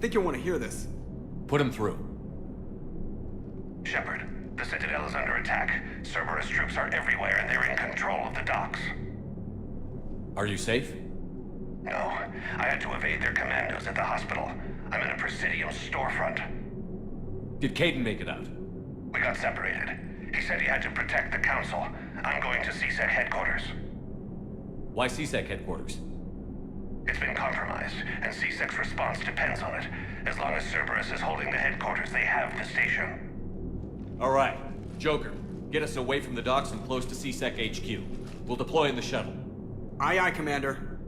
think you'll want to hear this. Put him through. Shepard, the Citadel is under attack. Cerberus troops are everywhere and they're in control of the docks. Are you safe? No, I had to evade their commandos at the hospital. I'm in a Presidium storefront. Did Caden make it out? We got separated. He said he had to protect the Council. I'm going to CSEC headquarters. Why CSEC headquarters? It's been compromised, and CSEC's response depends on it. As long as Cerberus is holding the headquarters, they have the station. All right. Joker, get us away from the docks and close to CSEC HQ. We'll deploy in the shuttle. Aye, aye, Commander.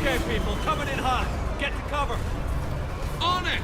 Okay, people, coming in hot. Get to cover. On it!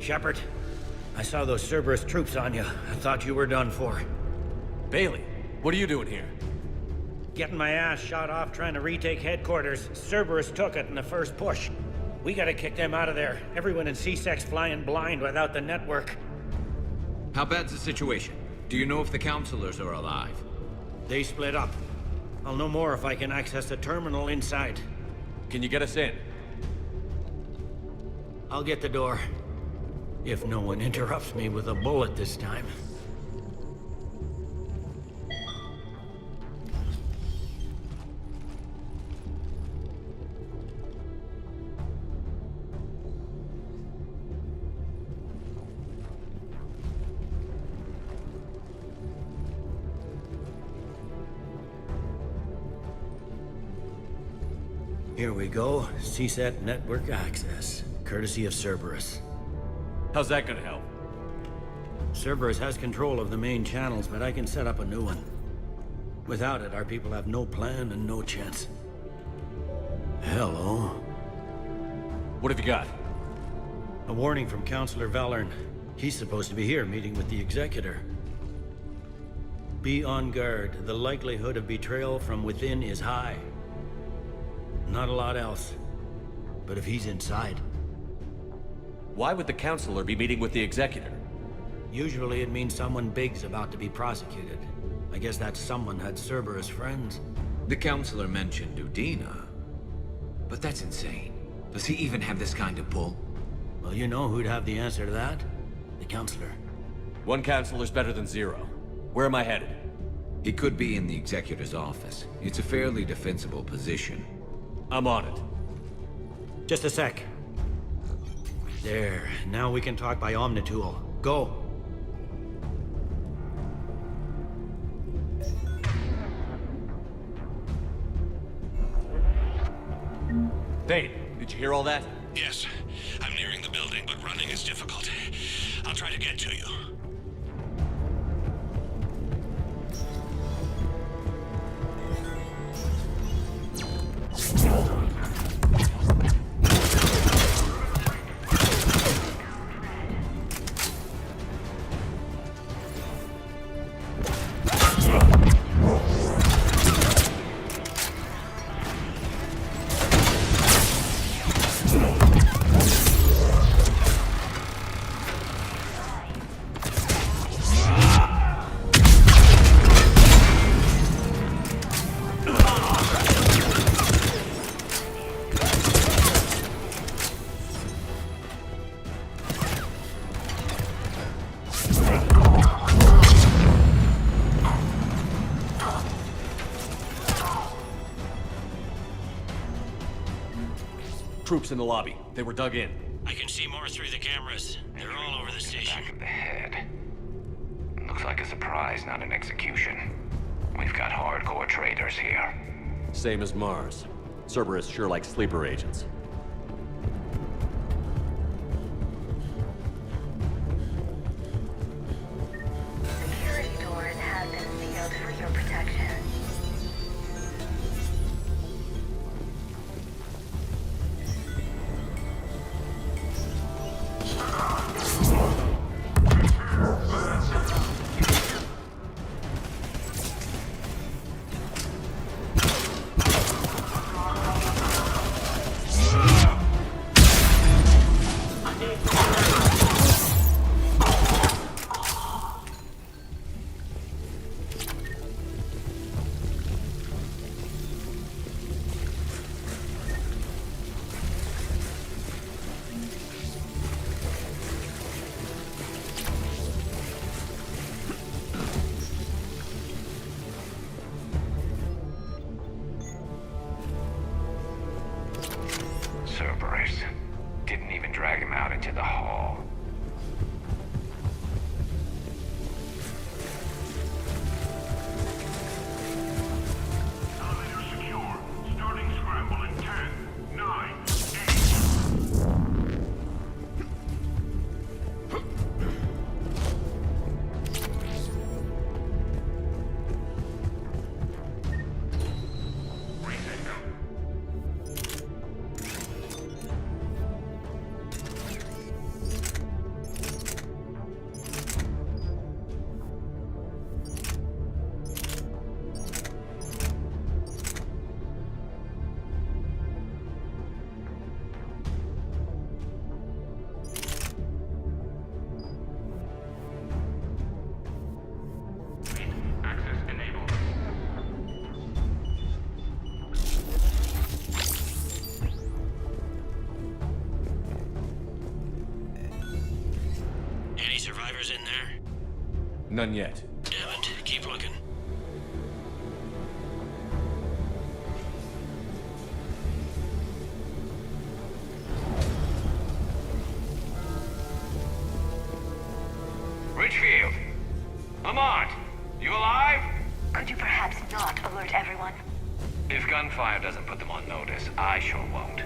Shepard, I saw those Cerberus troops on you. I thought you were done for. Bailey, what are you doing here? Getting my ass shot off trying to retake headquarters. Cerberus took it in the first push. We gotta kick them out of there. Everyone in CSEC's flying blind without the network. How bad's the situation? Do you know if the counselors are alive? They split up. I'll know more if I can access the terminal inside. Can you get us in? I'll get the door. If no one interrupts me with a bullet this time. Here we go. CSET network access, courtesy of Cerberus. How's that gonna help? Cerberus has control of the main channels, but I can set up a new one. Without it, our people have no plan and no chance. Hello. What have you got? A warning from Counselor Valern. He's supposed to be here meeting with the Executor. Be on guard. The likelihood of betrayal from within is high. Not a lot else. But if he's inside... Why would the Counselor be meeting with the Executor? Usually it means someone big's about to be prosecuted. I guess that someone had Cerberus friends. The Counselor mentioned Udina. But that's insane. Does he even have this kind of pull? Well, you know who'd have the answer to that? The Counselor. One Counselor's better than zero. Where am I headed? He could be in the Executor's office. It's a fairly defensible position. I'm on it. Just a sec. There. Now we can talk by Omnitool. Go. Thane, did you hear all that? Yes, I'm nearing the building, but running is difficult. I'll try to get to you. Troops in the lobby. They were dug in. I can see more through the cameras. They're all over the station. Back of the head. Looks like a surprise, not an execution. We've got hardcore traitors here. Same as Mars. Cerberus sure likes sleeper agents. Security doors have been sealed for your protection. Cerberus. Didn't even drag him out into the hall. Elevator secure. Starting scramble in 10, 9, Any survivors in there? None yet. Damn it. Keep looking. Richfield! Lamont! You alive? Could you perhaps not alert everyone? If gunfire doesn't put them on notice, I sure won't.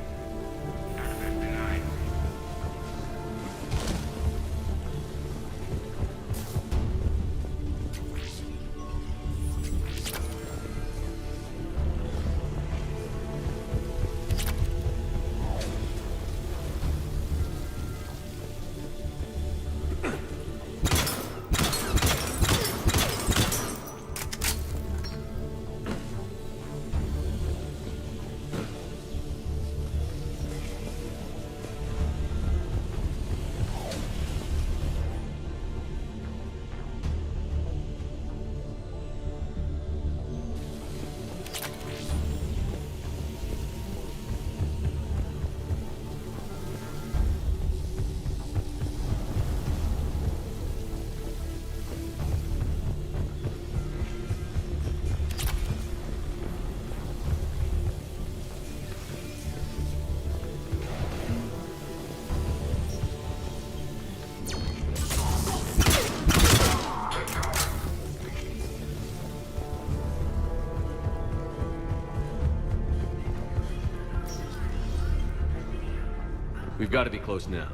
We've got to be close now.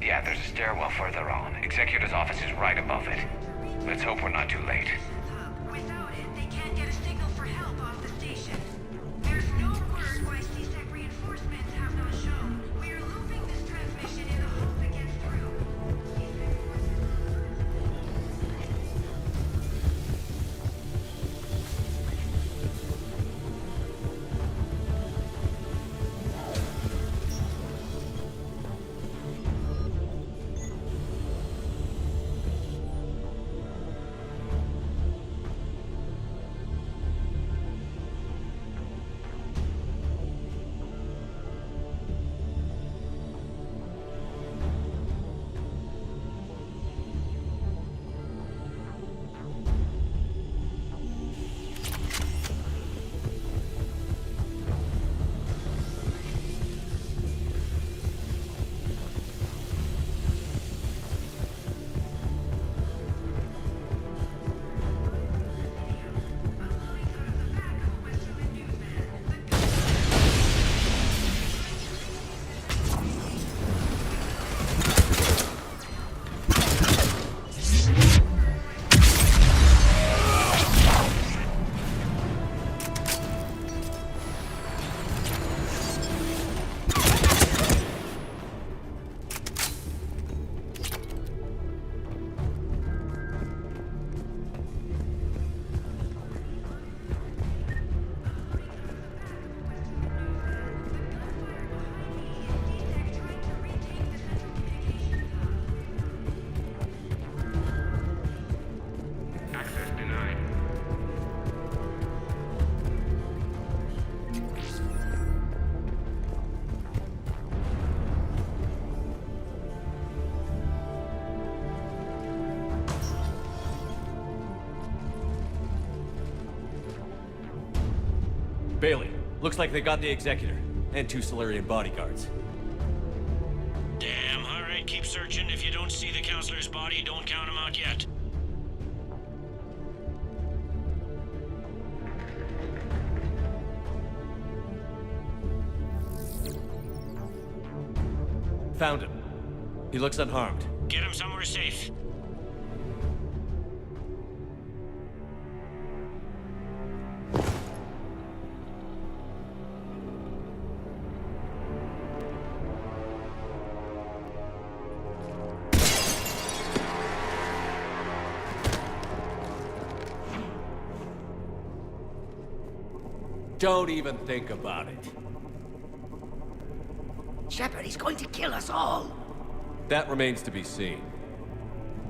Yeah, there's a stairwell further on. Executor's office is right above it. Let's hope we're not too late. Without it, they can't get a signal for help off the station. There's no word why CSEC reinforcements have not shown. We are looping this transmission in the hope it gets through. Bailey, looks like they got the Executor, and 2 Solarian bodyguards. Damn, all right, keep searching. If you don't see the counselor's body, don't count him out yet. Found him. He looks unharmed. Get him somewhere safe. Don't even think about it. Shepard, he's going to kill us all. That remains to be seen.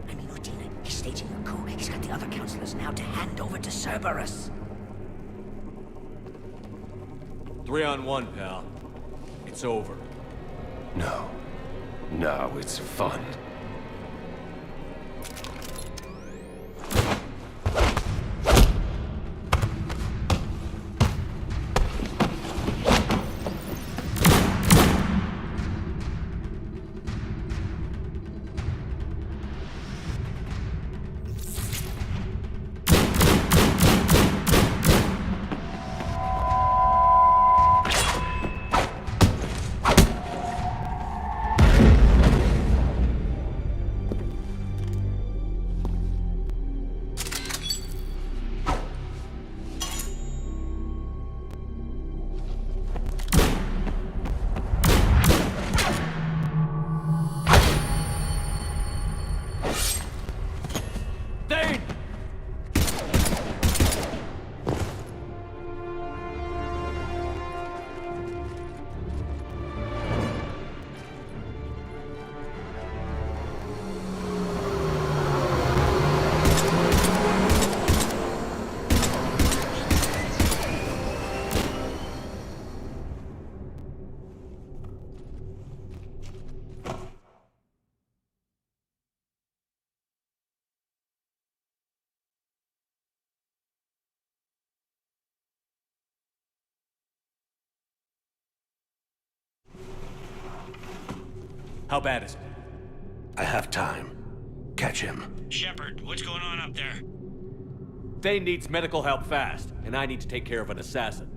I mean, Udina, he's staging a coup. He's got the other counselors now to hand over to Cerberus. 3-on-1, pal. It's over. No. No, it's fun. How bad is it? I have time. Catch him. Shepard, what's going on up there? Thane needs medical help fast, and I need to take care of an assassin.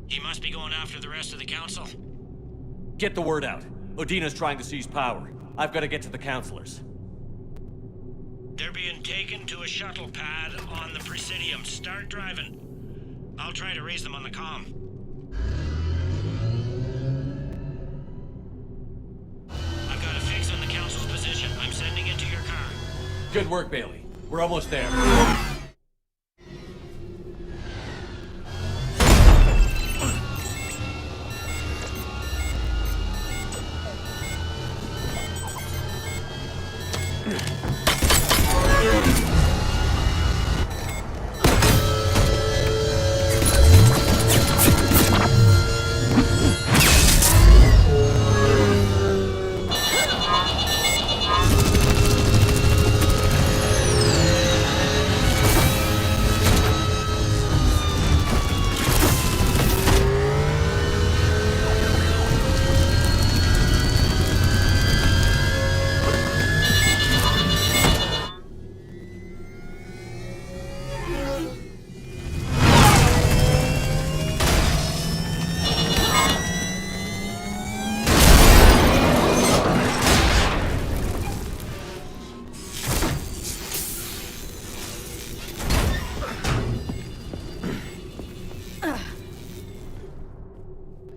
He must be going after the rest of the council. Get the word out. Udina's trying to seize power. I've got to get to the counselors. They're being taken to a shuttle pad on the Presidium. Start driving. I'll try to raise them on the comm. I've got a fix on the council's position. I'm sending it to your car. Good work, Bailey. We're almost there.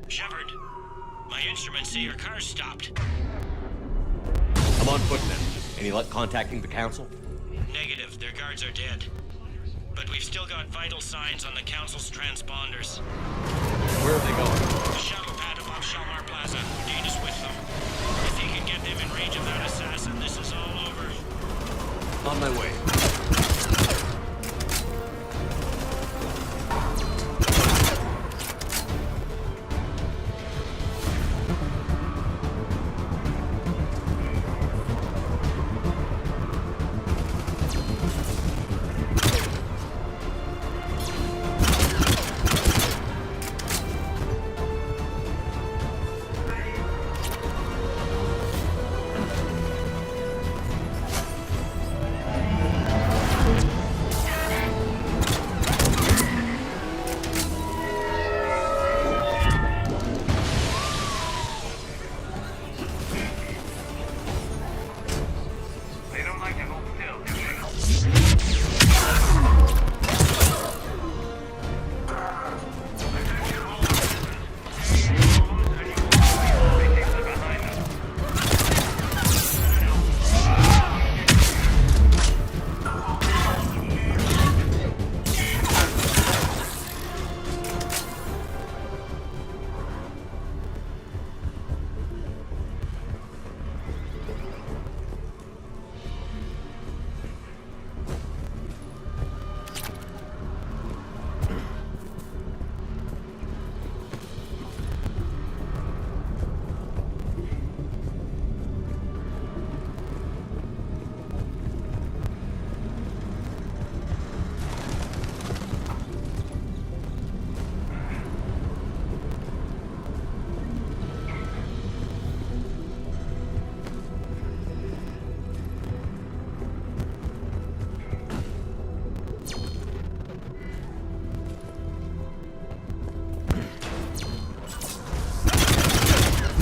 Shepard, my instruments say your car's stopped. I'm on foot now. Any luck contacting the council? Negative, their guards are dead. But we've still got vital signs on the council's transponders. Where are they going? The shuttle pad above Shalmar Plaza. Udina's with them. If he can get them in range of that assassin, this is all over. On my way. They don't like to hold still, do they?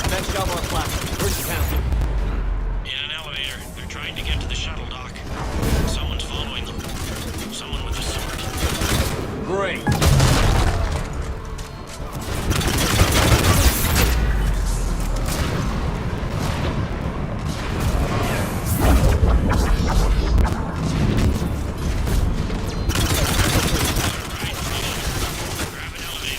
That's Shalmar Plaza. Where's the council? In an elevator. They're trying to get to the shuttle dock. Someone's following them. Someone with a sword. Great. Grab an elevator.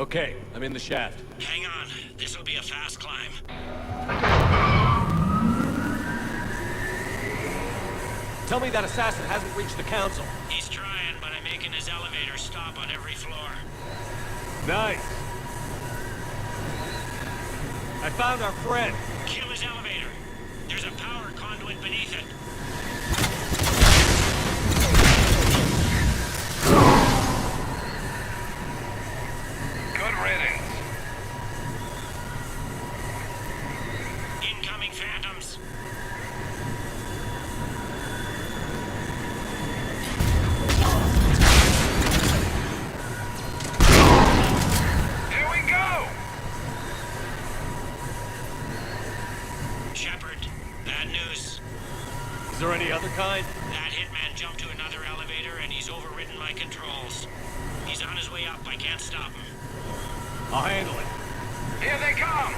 Okay, I'm in the shaft. Hang on. This'll be a fast climb. Tell me that assassin hasn't reached the council. He's trying, but I'm making his elevator stop on every floor. Nice. I found our friend. Kill his elevator. There's a power conduit beneath it. Good riddance. Incoming phantoms. Here we go! Shepard, bad news. Is there any other kind? That hitman jumped to another elevator and he's overridden my controls. He's on his way up. I can't stop him. I'll handle it. Here they come!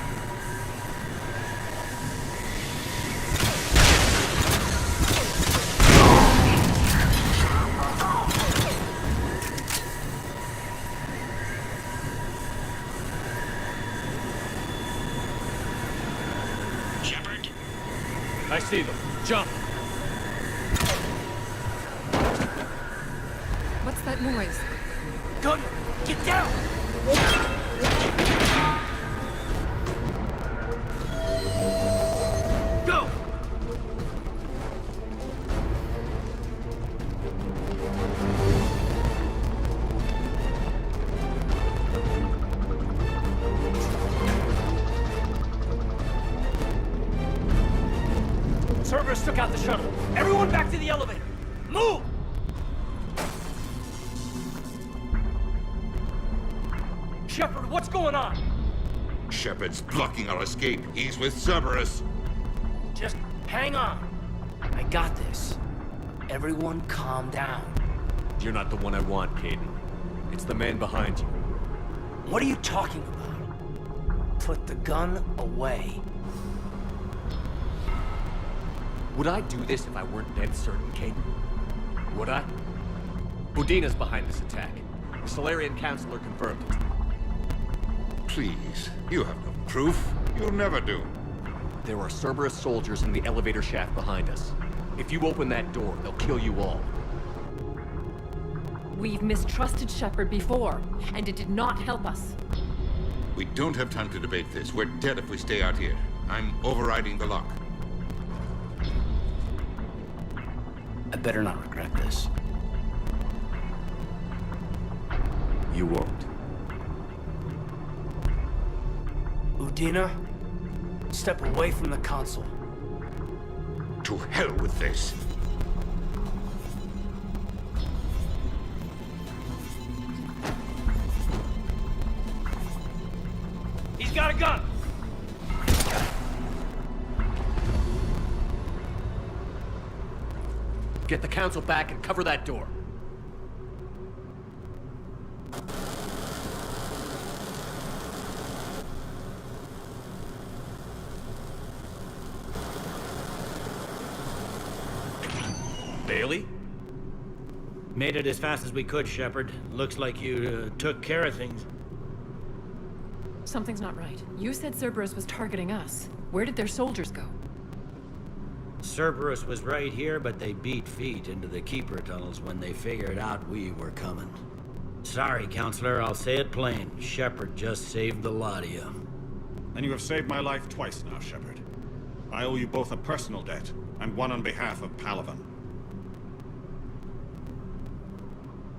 Shepard, I see them. Jump. What's that noise? Gun! Get down! Go! Cerberus took out the shuttle. Everyone back to the elevator. Move! Shepard, what's going on? Shepard's blocking our escape. He's with Cerberus. Just hang on. I got this. Everyone calm down. You're not the one I want, Caden. It's the man behind you. What are you talking about? Put the gun away. Would I do this if I weren't dead certain, Caden? Would I? Udina's behind this attack. The Solarian Councilor confirmed it. Please, you have no proof. You'll never do. There are Cerberus soldiers in the elevator shaft behind us. If you open that door, they'll kill you all. We've mistrusted Shepard before, and it did not help us. We don't have time to debate this. We're dead if we stay out here. I'm overriding the lock. I better not regret this. You won't. Udina, step away from the console. To hell with this. He's got a gun! Get the council back and cover that door. Bailey? Made it as fast as we could, Shepard. Looks like you took care of things. Something's not right. You said Cerberus was targeting us. Where did their soldiers go? Cerberus was right here, but they beat feet into the Keeper tunnels when they figured out we were coming. Sorry, Counselor, I'll say it plain. Shepard just saved the lot of you. And you have saved my life twice now, Shepard. I owe you both a personal debt, and one on behalf of Palaven.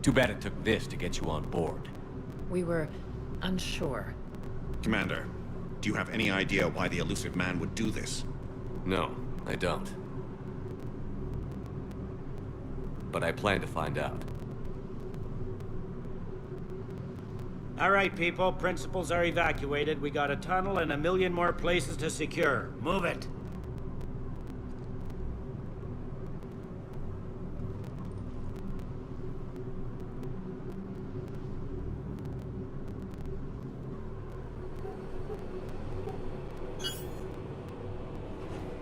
Too bad it took this to get you on board. We were unsure. Commander, do you have any idea why the elusive man would do this? No, I don't. But I plan to find out. All right, people. Principals are evacuated. We got a tunnel and 1 million more places to secure. Move it.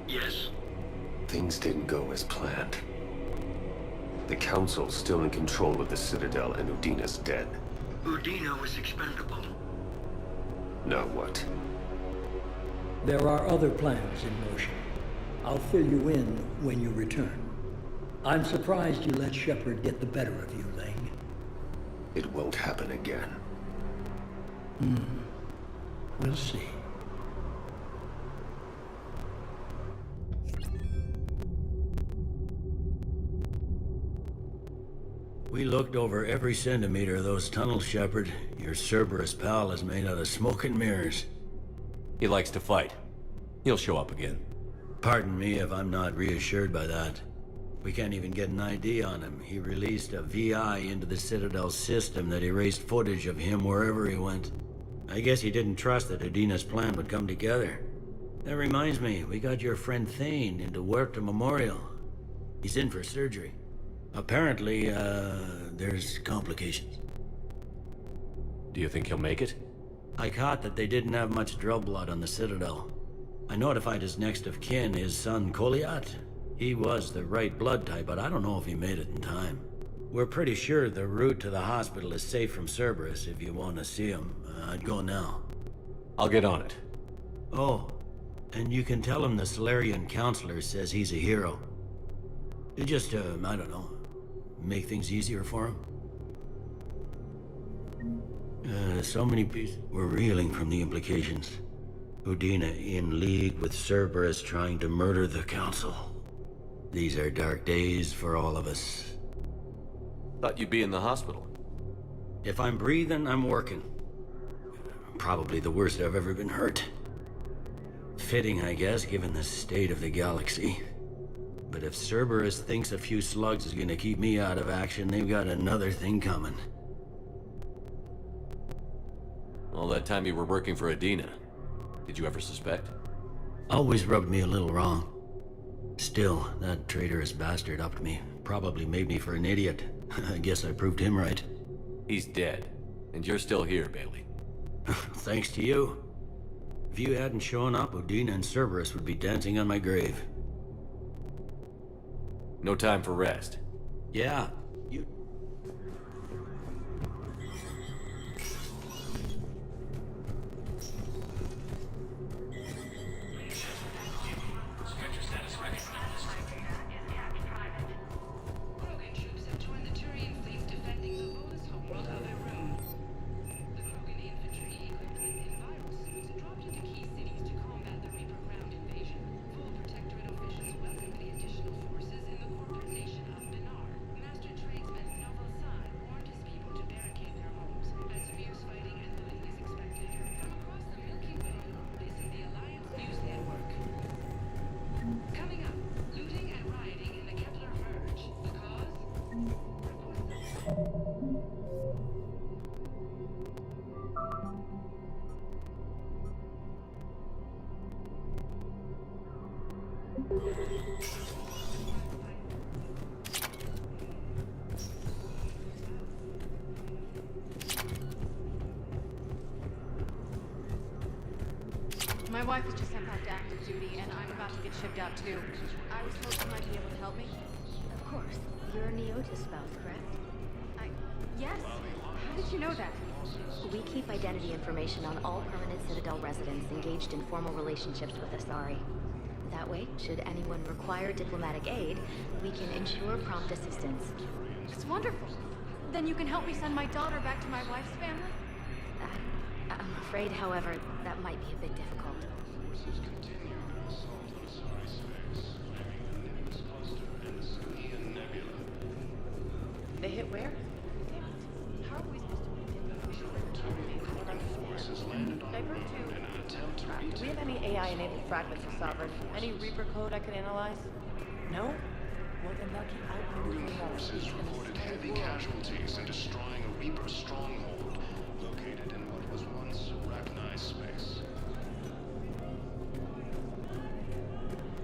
Yes. Things didn't go as planned. The Council's still in control of the Citadel and Udina's dead. Udina was expendable. Now what? There are other plans in motion. I'll fill you in when you return. I'm surprised you let Shepard get the better of you, Ling. It won't happen again. We'll see. We looked over every centimeter of those tunnels, Shepard. Your Cerberus pal is made out of smoke and mirrors. He likes to fight. He'll show up again. Pardon me if I'm not reassured by that. We can't even get an ID on him. He released a VI into the Citadel system that erased footage of him wherever he went. I guess he didn't trust that Udina's plan would come together. That reminds me, we got your friend Thane into Huerta Memorial. He's in for surgery. Apparently, there's complications. Do you think he'll make it? I caught that they didn't have much drill blood on the Citadel. I notified his next of kin, his son Koliat. He was the right blood type, but I don't know if he made it in time. We're pretty sure the route to the hospital is safe from Cerberus if you want to see him. I'd go now. I'll get on it. Oh, and you can tell him the Solarian counselor says he's a hero. It just, I don't know, make things easier for him. So many pieces. We're reeling from the implications. Udina in league with Cerberus trying to murder the Council. These are dark days for all of us. Thought you'd be in the hospital. If I'm breathing, I'm working. Probably the worst I've ever been hurt. Fitting, I guess, given the state of the galaxy. But if Cerberus thinks a few slugs is gonna keep me out of action, they've got another thing coming. All that time you were working for Udina, did you ever suspect? Always rubbed me a little wrong. Still, that traitorous bastard upped me. Probably made me for an idiot. I guess I proved him right. He's dead, and you're still here, Bailey. Thanks to you. If you hadn't shown up, Udina and Cerberus would be dancing on my grave. No time for rest. Yeah, you... My wife was just sent back to active duty, and I'm about to get shipped out too. I was told you might be able to help me. Of course. You're Neota's spouse, correct? Yes? How did you know that? We keep identity information on all permanent Citadel residents engaged in formal relationships with Asari. That way, should anyone require diplomatic aid, we can ensure prompt assistance. It's wonderful. Then you can help me send my daughter back to my wife's family? I'm afraid, however, that might be a bit difficult. They hit where? How are we supposed to Divert to... Do we have any AI-enabled fragments of Sovereign? Any Reaper code I could analyze? No? Well, then they'll keep outmaneuver forces reported heavy casualties in destroying a Reaper stronghold located in what was once Arachni space.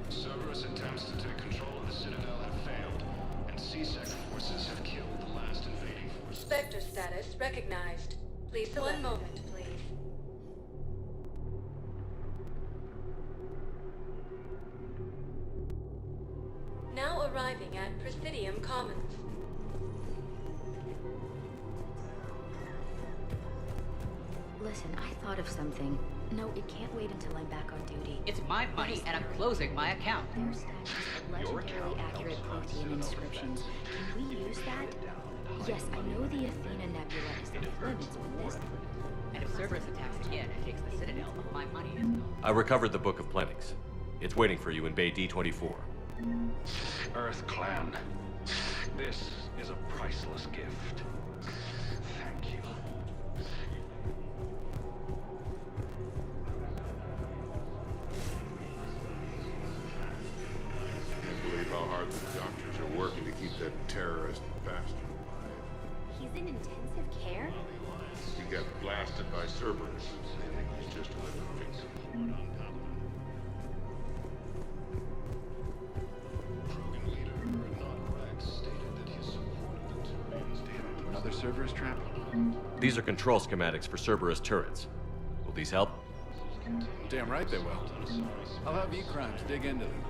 Cerberus attempts to take control of the Citadel have failed, and CSEC forces have killed the last invading force. Spectre status recognized. Please select. 1 moment, please. Now arriving at Presidium Commons. Listen, I thought of something. No, it can't wait until I'm back on duty. It's my money, and I'm closing my account. Their stack is legendarily accurate protein inscriptions. Can we use that? Yes, I know the Athena Nebula is off limits with this. And if Cerberus attacks again and takes the Citadel, my money is gone. I recovered the Book of Plenix. It's waiting for you in Bay D24. Earth Clan, this is a priceless gift. Thank you. I can't believe how hard the doctors are working to keep that terrorist bastard alive. He's in intensive care? He got blasted by Cerberus. They think he's just another victim. Another Cerberus trap? These are control schematics for Cerberus turrets. Will these help? Damn right they will. I'll have E-Crimes dig into them.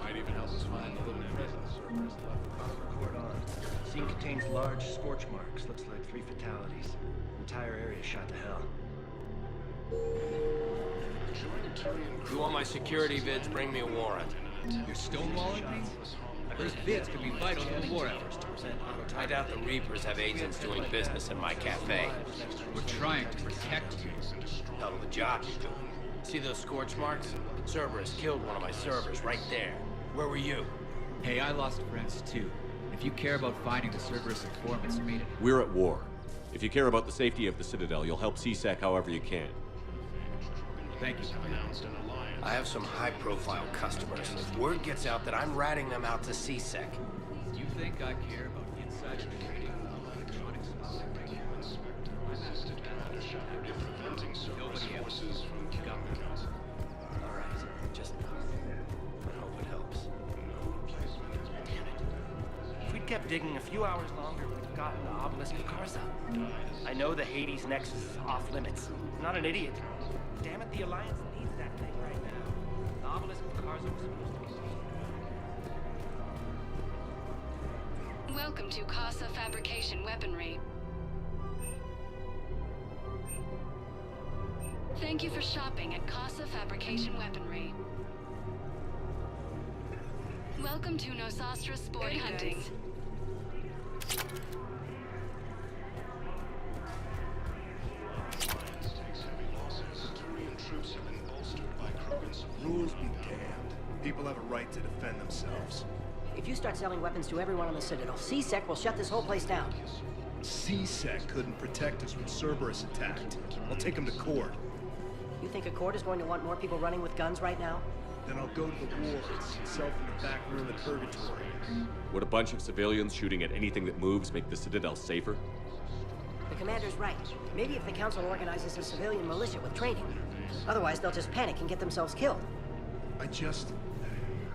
Might even help us find the little present Cerberus left. Report on. Scene contains large scorch marks. Looks like 3 fatalities. Entire area shot to hell. You want my security vids? Bring me a warrant. You're stonewalling me? Those vids could be vital to the war efforts. I doubt the Reapers have agents doing business in my cafe. We're trying to protect you. Hell of a job you're doing. See those scorch marks? Cerberus killed one of my servers right there. Where were you? Hey, I lost friends too. If you care about finding the Cerberus informants, meet it. We're at war. If you care about the safety of the Citadel, you'll help CSEC however you can. Thank you. I have some high-profile customers. If word gets out that I'm ratting them out to CSEC. Do you think I care about insider trading electronics? Nobody else. You got me. All right, just I hope it helps. Damn it. If we'd kept digging a few hours longer, we'd have gotten the obelisk of Karza. I know the Hades Nexus is off limits. I'm not an idiot. Damn it, the Alliance needs that thing right now. The obelisk of Karza was supposed to be... Welcome to Casa Fabrication Weaponry. Thank you for shopping at Casa Fabrication Weaponry. Welcome to Nosastra Sport Hunting. Rules be damned. People have a right to defend themselves. If you start selling weapons to everyone on the Citadel, CSEC will shut this whole place down. CSEC couldn't protect us when Cerberus attacked. I'll take him to court. You think a court is going to want more people running with guns right now? Then I'll go to the wards, self in the back room at Purgatory. Would a bunch of civilians shooting at anything that moves make the Citadel safer? The commander's right. Maybe if the Council organizes a civilian militia with training. Otherwise, they'll just panic and get themselves killed.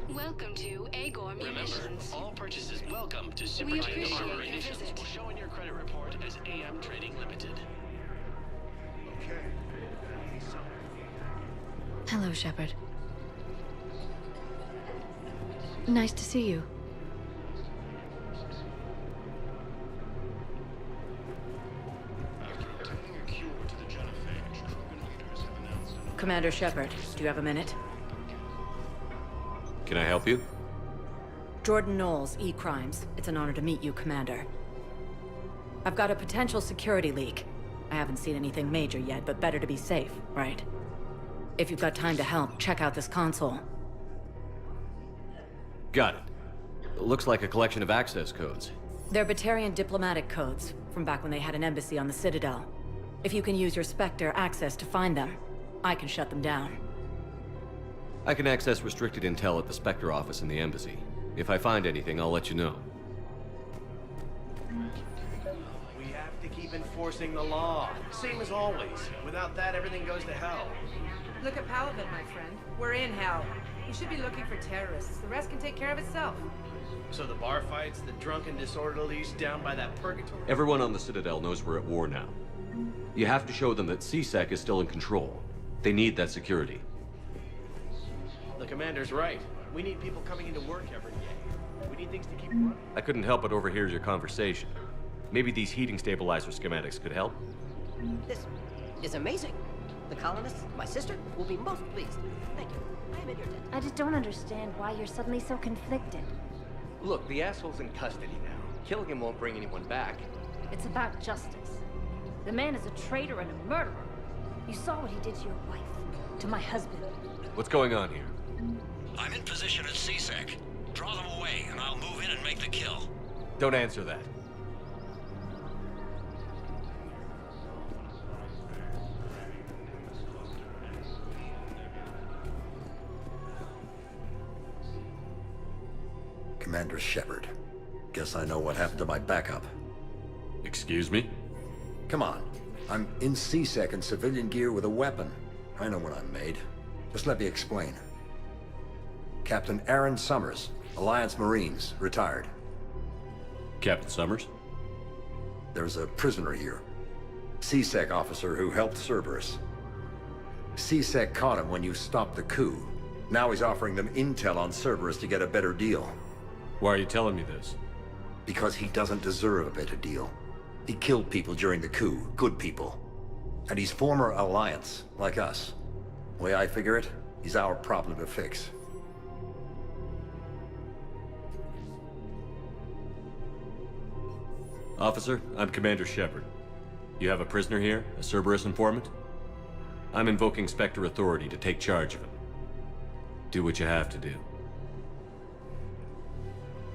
Welcome to Agor Munitions. Remember, all purchases welcome to Supergiant Armor Munitions will show in your credit report as AM Trading Limited. Hello, Shepard. Nice to see you. Commander Shepard, do you have a minute? Can I help you? Jordan Knowles, E-Crimes. It's an honor to meet you, Commander. I've got a potential security leak. I haven't seen anything major yet, but better to be safe, right? If you've got time to help, check out this console. Got it. Looks like a collection of access codes. They're Batarian diplomatic codes, from back when they had an embassy on the Citadel. If you can use your Spectre access to find them, I can shut them down. I can access restricted intel at the Spectre office in the embassy. If I find anything, I'll let you know. We have to keep enforcing the law. Same as always. Without that, everything goes to hell. Look at Paladin, my friend. We're in hell. You should be looking for terrorists. The rest can take care of itself. So the bar fights, the drunken disorderlies down by that purgatory... Everyone on the Citadel knows we're at war now. You have to show them that CSEC is still in control. They need that security. The commander's right. We need people coming into work every day. We need things to keep running. I couldn't help but overhear your conversation. Maybe these heating stabilizer schematics could help? is amazing. The colonists, my sister, will be most pleased. Thank you. I am in your debt. I just don't understand why you're suddenly so conflicted. Look, the asshole's in custody now. Killing him won't bring anyone back. It's about justice. The man is a traitor and a murderer. You saw what he did to your wife, to my husband. What's going on here? I'm in position at CSEC. Draw them away, and I'll move in and make the kill. Don't answer that. Commander Shepard. Guess I know what happened to my backup. Excuse me? Come on. I'm in CSEC in civilian gear with a weapon. I know what I'm made. Just let me explain. Captain Aaron Summers, Alliance Marines, retired. Captain Summers? There's a prisoner here. CSEC officer who helped Cerberus. CSEC caught him when you stopped the coup. Now he's offering them intel on Cerberus to get a better deal. Why are you telling me this? Because he doesn't deserve a better deal. He killed people during the coup, good people. And he's former Alliance, like us. The way I figure it, he's our problem to fix. Officer, I'm Commander Shepard. You have a prisoner here, a Cerberus informant? I'm invoking Spectre authority to take charge of him. Do what you have to do.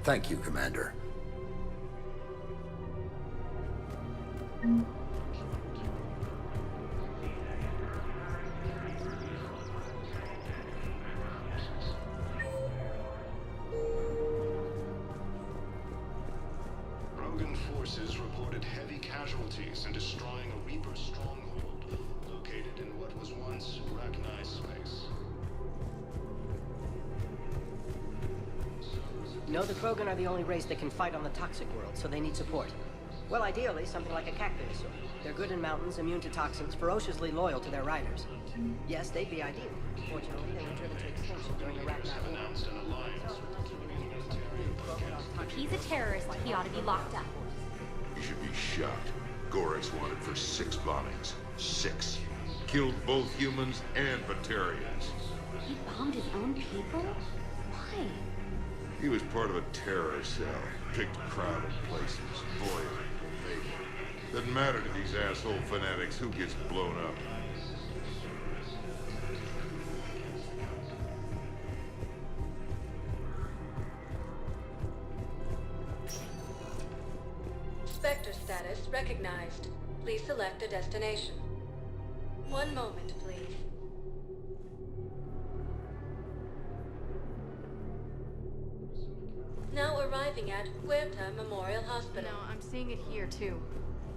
Thank you, Commander. Rogan forces reported heavy casualties in destroying a Reaper stronghold located in what was once recognized space. No, the Krogan are the only race that can fight on the toxic world, so they need support. Well, ideally, something like a cactus. They're good in mountains, immune to toxins, ferociously loyal to their riders. Yes, they'd be ideal. Fortunately, they were driven to extinction during the Ragnarok War. If he's a terrorist, he ought to be locked up. He should be shot. Gorex wanted for 6 bombings. 6. Killed both humans and Batarians. He bombed his own people? Why? He was part of a terror cell. Picked crowded places. Void. Vacant. Doesn't matter to these asshole fanatics who gets blown up. Spectre status recognized. Please select a destination. One moment, please. Now arriving at Huerta Memorial Hospital. No, I'm seeing it here, too.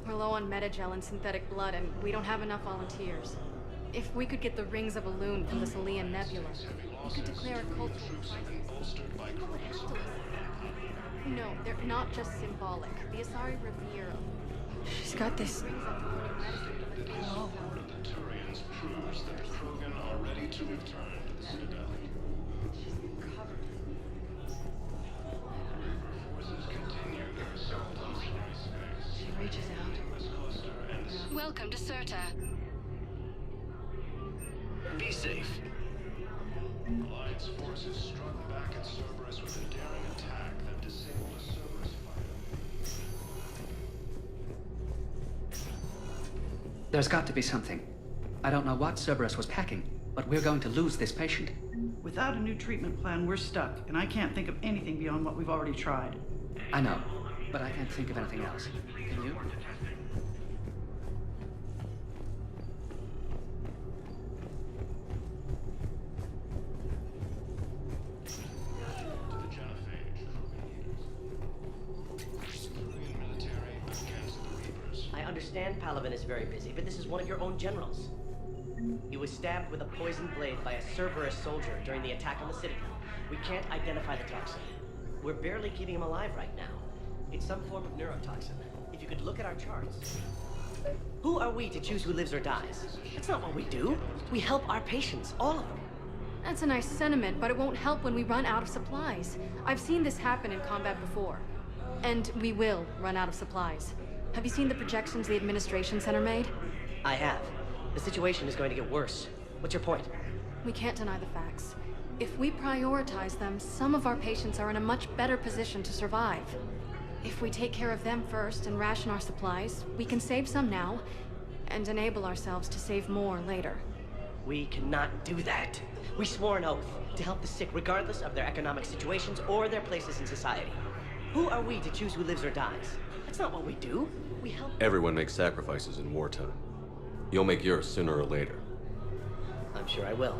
We're low on metagel and synthetic blood, and we don't have enough volunteers. If we could get the rings of Elune from the Salian Nebula, we could declare a cultural crisis. People would have to listen. No, they're not just symbolic. The Asari revere them. She's got this. Hello. The Turians proves that the Krogan are ready to return to the Citadel. Forces continue their assault on space. She reaches out. Welcome to Serta. Be safe. Alliance forces struck back at Cerberus with a daring attack that disabled a Cerberus fighter. There's got to be something. I don't know what Cerberus was packing, but we're going to lose this patient. Without a new treatment plan, we're stuck, and I can't think of anything beyond what we've already tried. I know, but I can't think of anything else. Can you? I understand Palaven is very busy, but this is one of your own generals. He was stabbed with a poisoned blade by a Cerberus soldier during the attack on the Citadel. We can't identify the toxin. We're barely keeping him alive right now. It's some form of neurotoxin. If you could look at our charts. Who are we to choose who lives or dies? That's not what we do. We help our patients, all of them. That's a nice sentiment, but it won't help when we run out of supplies. I've seen this happen in combat before. And we will run out of supplies. Have you seen the projections the administration center made? I have. The situation is going to get worse. What's your point? We can't deny the facts. If we prioritize them, some of our patients are in a much better position to survive. If we take care of them first and ration our supplies, we can save some now, and enable ourselves to save more later. We cannot do that. We swore an oath to help the sick regardless of their economic situations or their places in society. Who are we to choose who lives or dies? That's not what we do. We help. Everyone makes sacrifices in wartime. You'll make yours sooner or later. I'm sure I will.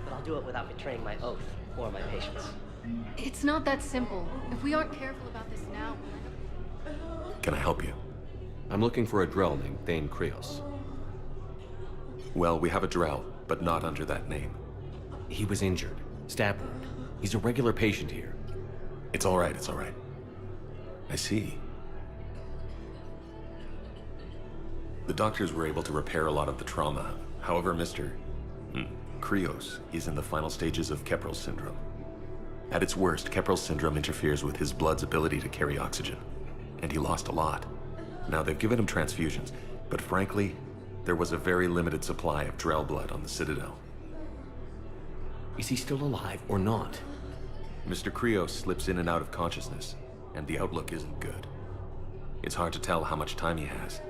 But I'll do it without betraying my oath or my patients. It's not that simple. If we aren't careful about this now... Can I help you? I'm looking for a Drell named Thane Krios. Well, we have a Drell, but not under that name. He was injured. Stab wound. He's a regular patient here. It's all right, it's all right. I see. The doctors were able to repair a lot of the trauma. However, Mr. Krios is in the final stages of Keprel's syndrome. At its worst, Keprel's syndrome interferes with his blood's ability to carry oxygen, and he lost a lot. Now, they've given him transfusions, but frankly, there was a very limited supply of Drell blood on the Citadel. Is he still alive or not? Mr. Krios slips in and out of consciousness, and the outlook isn't good. It's hard to tell how much time he has.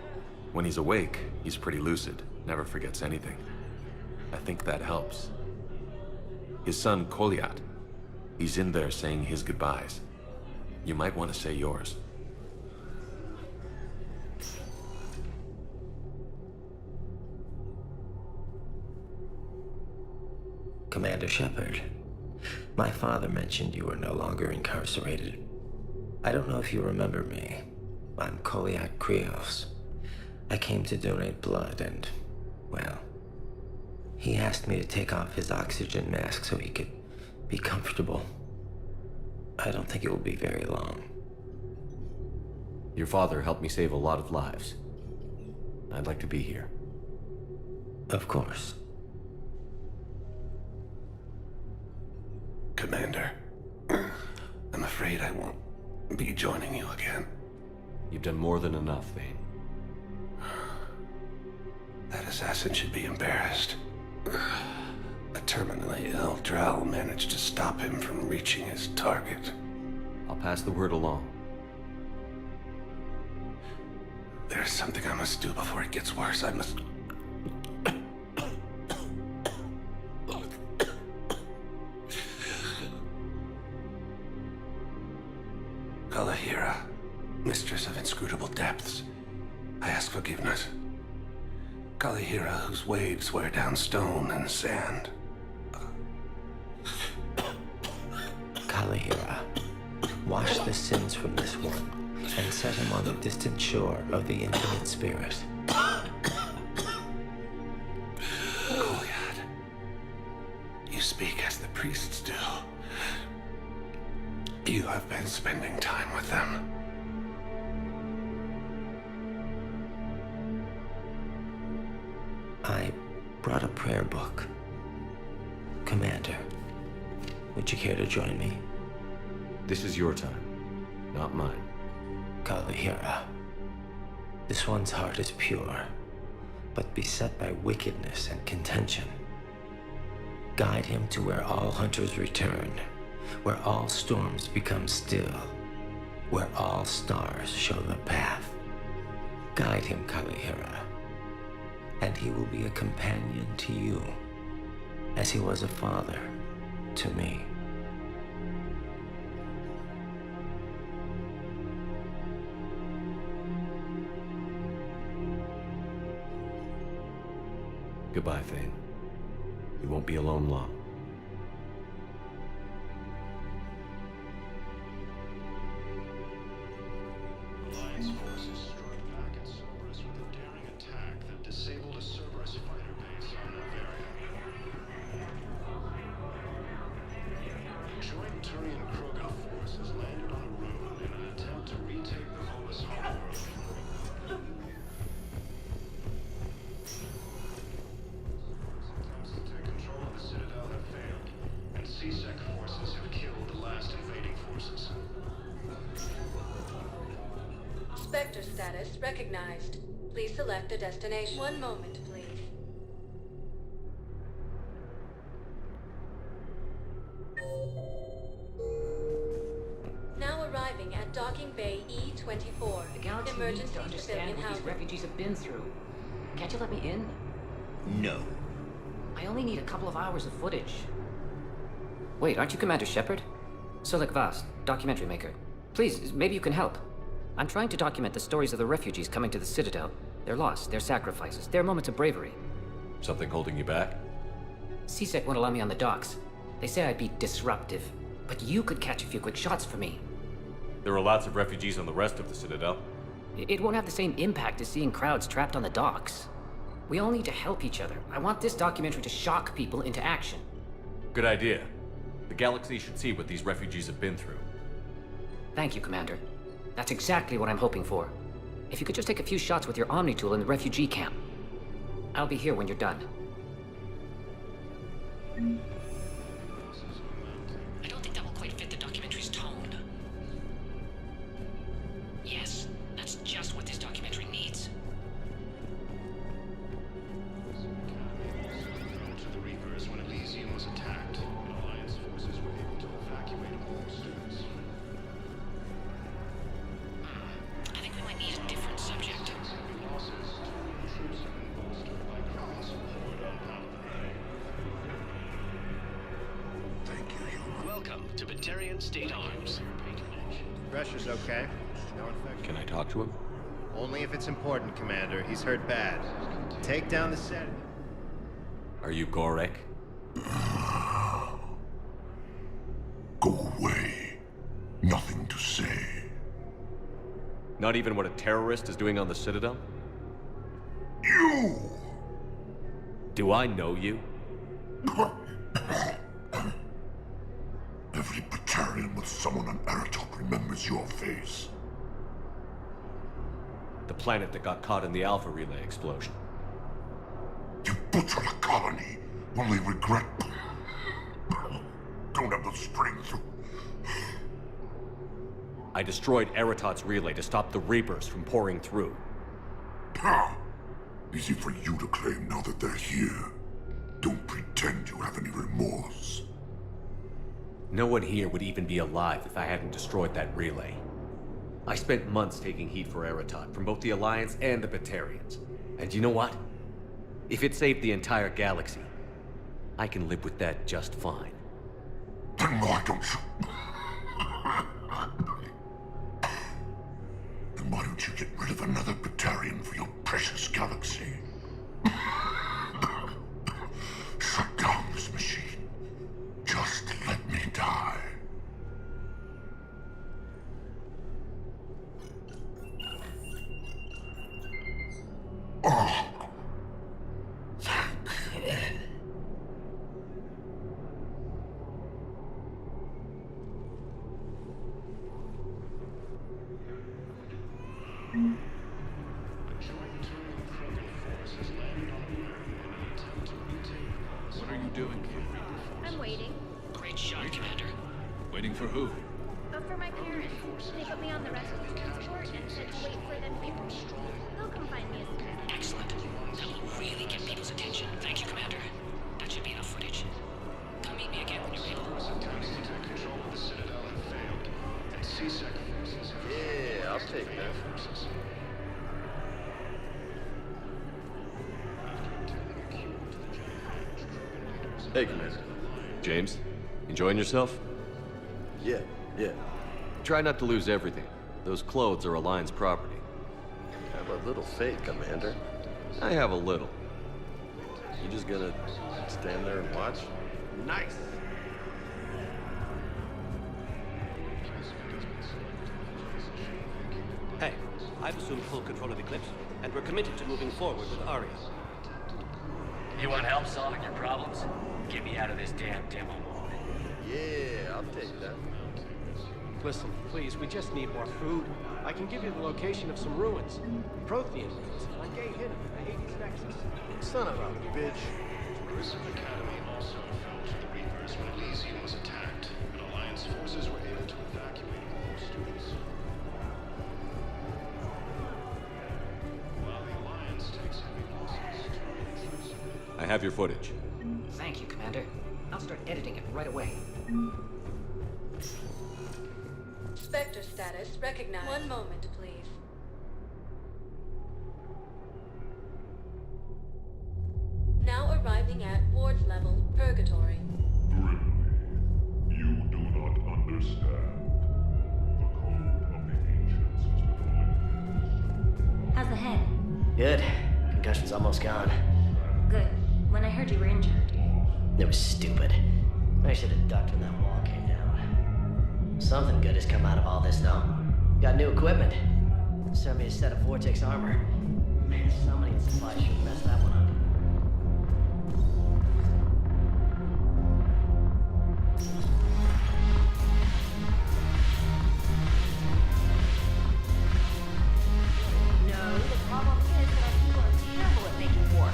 When he's awake, he's pretty lucid, never forgets anything. I think that helps. His son, Koliat, he's in there saying his goodbyes. You might want to say yours. Commander Shepard, my father mentioned you were no longer incarcerated. I don't know if you remember me. I'm Koliat Krios. I came to donate blood and, well, he asked me to take off his oxygen mask so he could be comfortable. I don't think it will be very long. Your father helped me save a lot of lives. I'd like to be here. Of course. Commander, I'm afraid I won't be joining you again. You've done more than enough, Thane. That assassin should be embarrassed. A terminally ill Drell managed to stop him from reaching his target. I'll pass the word along. There's something I must do before it gets worse. I must... Kalahira, mistress of inscrutable depths, I ask forgiveness. Kalahira, whose waves wear down stone and sand. Kalahira, wash the sins from this one and set him on the distant shore of the infinite spirit. Koliat, you speak as the priests do. You have been spending time with them. I brought a prayer book. Commander, would you care to join me? This is your time, not mine. Kalahira, this one's heart is pure, but beset by wickedness and contention. Guide him to where all hunters return, where all storms become still, where all stars show the path. Guide him, Kalahira, and he will be a companion to you, as he was a father to me. Goodbye, Thane. You won't be alone long. Alliance forces struck back at Cerberus with a daring attack that disabled a Cerberus fighter base on Novaria. Joint Turian Krogan forces landed on a rune in an attempt to retake the Volus homeworld. Attempts to take control of the Citadel have failed, and CSEC forces have killed the last invading forces. Spectre status recognized. Please select a destination. One moment, please. at Docking Bay E-24. The galaxy needs to understand what these refugees have been through. Can't you let me in? No. I only need a couple of hours of footage. Wait, aren't you Commander Shepard? Sulik Vast, documentary maker. Please, maybe you can help. I'm trying to document the stories of the refugees coming to the Citadel. Their loss, their sacrifices, their moments of bravery. Something holding you back? CSEC won't allow me on the docks. They say I'd be disruptive. But you could catch a few quick shots for me. There are lots of refugees on the rest of the Citadel. It won't have the same impact as seeing crowds trapped on the docks. We all need to help each other. I want this documentary to shock people into action. Good idea. The galaxy should see what these refugees have been through. Thank you, Commander. That's exactly what I'm hoping for. If you could just take a few shots with your Omni tool in the refugee camp. I'll be here when you're done. I don't think that will quite fit the documentary's tone. Yes, that's just what this documentary needs. To the Reapers when Elysium was attacked. Alliance forces were able to evacuate all students. I think we might need a different subject. Losses. Troops have been bolstered by ground support on Paladin. Thank you, human. Welcome to Batarian State Arms. Pressure's okay. No infection. Can I talk to him? Only if it's important, Commander. He's hurt bad. Take down the set. Are you Gorek? Go away. Nothing to say. Not even what a terrorist is doing on the Citadel? You! Do I know you? Every Batarian with someone on Aratok remembers your face. The planet that got caught in the Alpha Relay explosion. You butchered a colony, only regret. Don't have the strength to... I destroyed Eratot's relay to stop the Reapers from pouring through. Ha! Easy for you to claim now that they're here. Don't pretend you have any remorse. No one here would even be alive if I hadn't destroyed that relay. I spent months taking heat for Eratot from both the Alliance and the Batarians. And you know what? If it saved the entire galaxy, I can live with that just fine. Then why don't you... Then why don't you get rid of another Batarian for your precious galaxy? Shut down this machine. Just let me die. Oh. Thank you. What are you doing here? I'm waiting. Great shot, Commander. Waiting for who? For my parents. They put me on the rescue transport and said to wait for them here. They'll come find me as soon as. Excellent. That will really get people's attention. Thank you, Commander. That should be enough footage. Come meet me again when you're able. Attempts to take control of the Citadel have failed, and CSEC forces have... Yeah, I'll take that. Hey, Commander. James, enjoying yourself? Yeah. Try not to lose everything. Those clothes are Alliance property. Have a little faith, Commander. I have a little. You just gonna stand there and watch? Nice! Hey, I've assumed full control of Eclipse, and we're committed to moving forward with Aria. You want help solving your problems? Get me out of this damn demo mode. Yeah, I'll take that. Listen, please, we just need more food. I can give you the location of some ruins. Prothean ruins. My gay hit him in the Hades Nexus. Son of a bitch. Tourism Academy also fell to the Reapers when Elysium was attacked, and Alliance forces were able to evacuate all students. While the Alliance takes heavy losses, I have your footage. Thank you, Commander. I'll start editing it right away. Vector status recognized. One moment, please. Now arriving at ward level purgatory. Grimly, you do not understand. The code of the ancients has been eliminated. How's the head? Good. Concussion's almost gone. Good. When I heard you were injured. It was stupid. I should have ducked when that wall came down. Something good has come out of all this, though. Got new equipment. Sent me a set of Vortex armor. Man, somebody in supply should mess that one up. No, the problem is that our people are terrible at making war.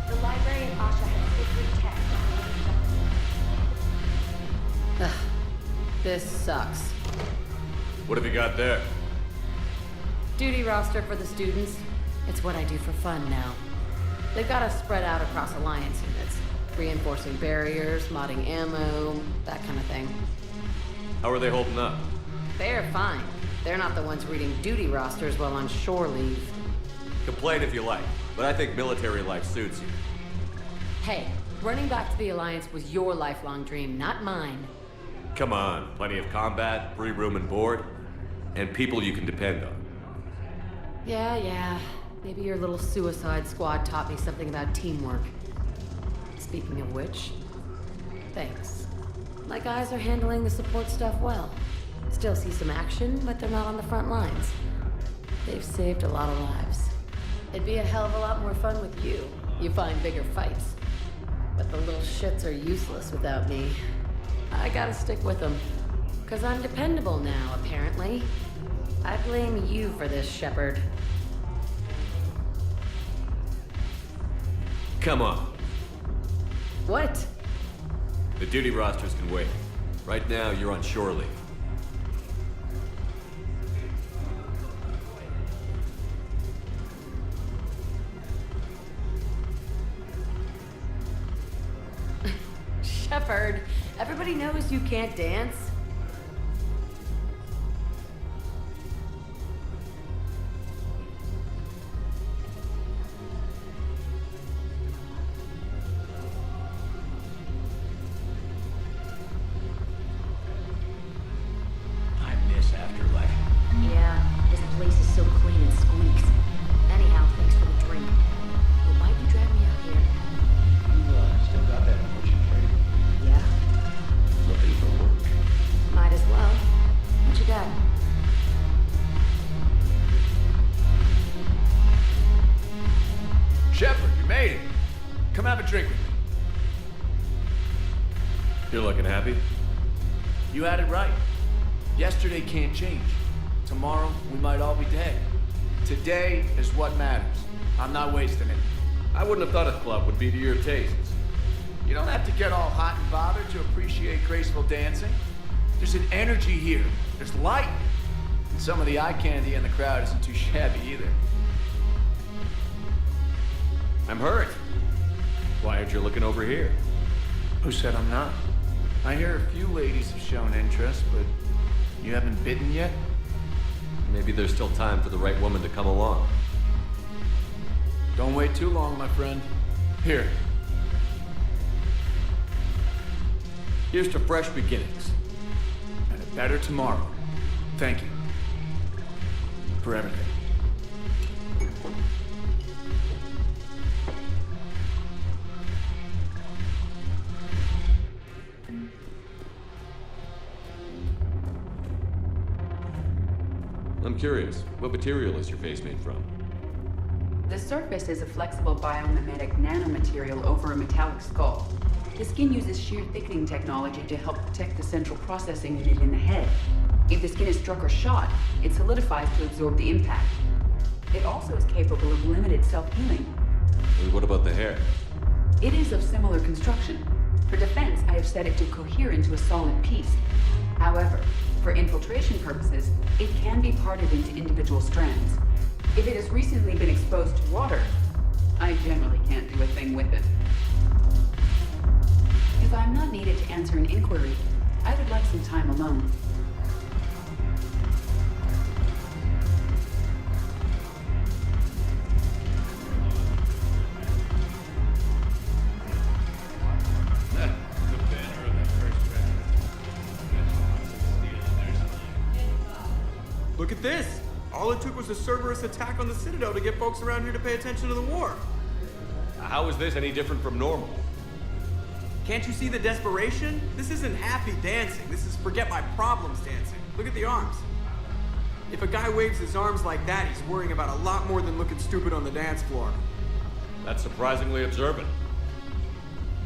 The library at Asha has secret tech. This sucks. What have you got there? Duty roster for the students. It's what I do for fun now. They've got us spread out across Alliance units. Reinforcing barriers, modding ammo, that kind of thing. How are they holding up? They're fine. They're not the ones reading duty rosters while on shore leave. Complain if you like, but I think military life suits you. Hey, running back to the Alliance was your lifelong dream, not mine. Come on, plenty of combat, free room and board, and people you can depend on. Yeah. Maybe your little suicide squad taught me something about teamwork. Speaking of which, thanks. My guys are handling the support stuff well. Still see some action, but they're not on the front lines. They've saved a lot of lives. It'd be a hell of a lot more fun with you. You find bigger fights. But the little shits are useless without me. I gotta stick with them. 'Cause I'm dependable now, apparently. I blame you for this, Shepard. Come on. What? The duty rosters can wait. Right now, you're on shore leave. Shepard, everybody knows you can't dance. I miss Afterlife. Yeah, this place is so clean and squeaks. Anyhow, thanks for the drink. But why'd you drag me out here? You still got that potion trade? Yeah, Looking for work. Might as well. What you got? Shepard, you made it. Come have a drink with me. You're looking happy? You had it right. Yesterday can't change. Tomorrow, we might all be dead. Today is what matters. I'm not wasting it. I wouldn't have thought a club would be to your tastes. You don't have to get all hot and bothered to appreciate graceful dancing. There's an energy here. There's light. And some of the eye candy in the crowd isn't too shabby either. I'm hurt. Why aren't you looking over here? Who said I'm not? I hear a few ladies have shown interest, but you haven't bitten yet? Maybe there's still time for the right woman to come along. Don't wait too long, my friend. Here. Here's to fresh beginnings. And a better tomorrow. Thank you. For everything. I'm curious, what material is your face made from? The surface is a flexible biomimetic nanomaterial over a metallic skull. The skin uses shear thickening technology to help protect the central processing unit in the head. If the skin is struck or shot, it solidifies to absorb the impact. It also is capable of limited self-healing. And what about the hair? It is of similar construction. For defense, I have set it to cohere into a solid piece. However, for infiltration purposes, it can be parted into individual strands. If it has recently been exposed to water, I generally can't do a thing with it. If I'm not needed to answer an inquiry, I would like some time alone. Look at this! All it took was a Cerberus attack on the Citadel to get folks around here to pay attention to the war. How is this any different from normal? Can't you see the desperation? This isn't happy dancing. This is forget my problems dancing. Look at the arms. If a guy waves his arms like that, he's worrying about a lot more than looking stupid on the dance floor. That's surprisingly observant.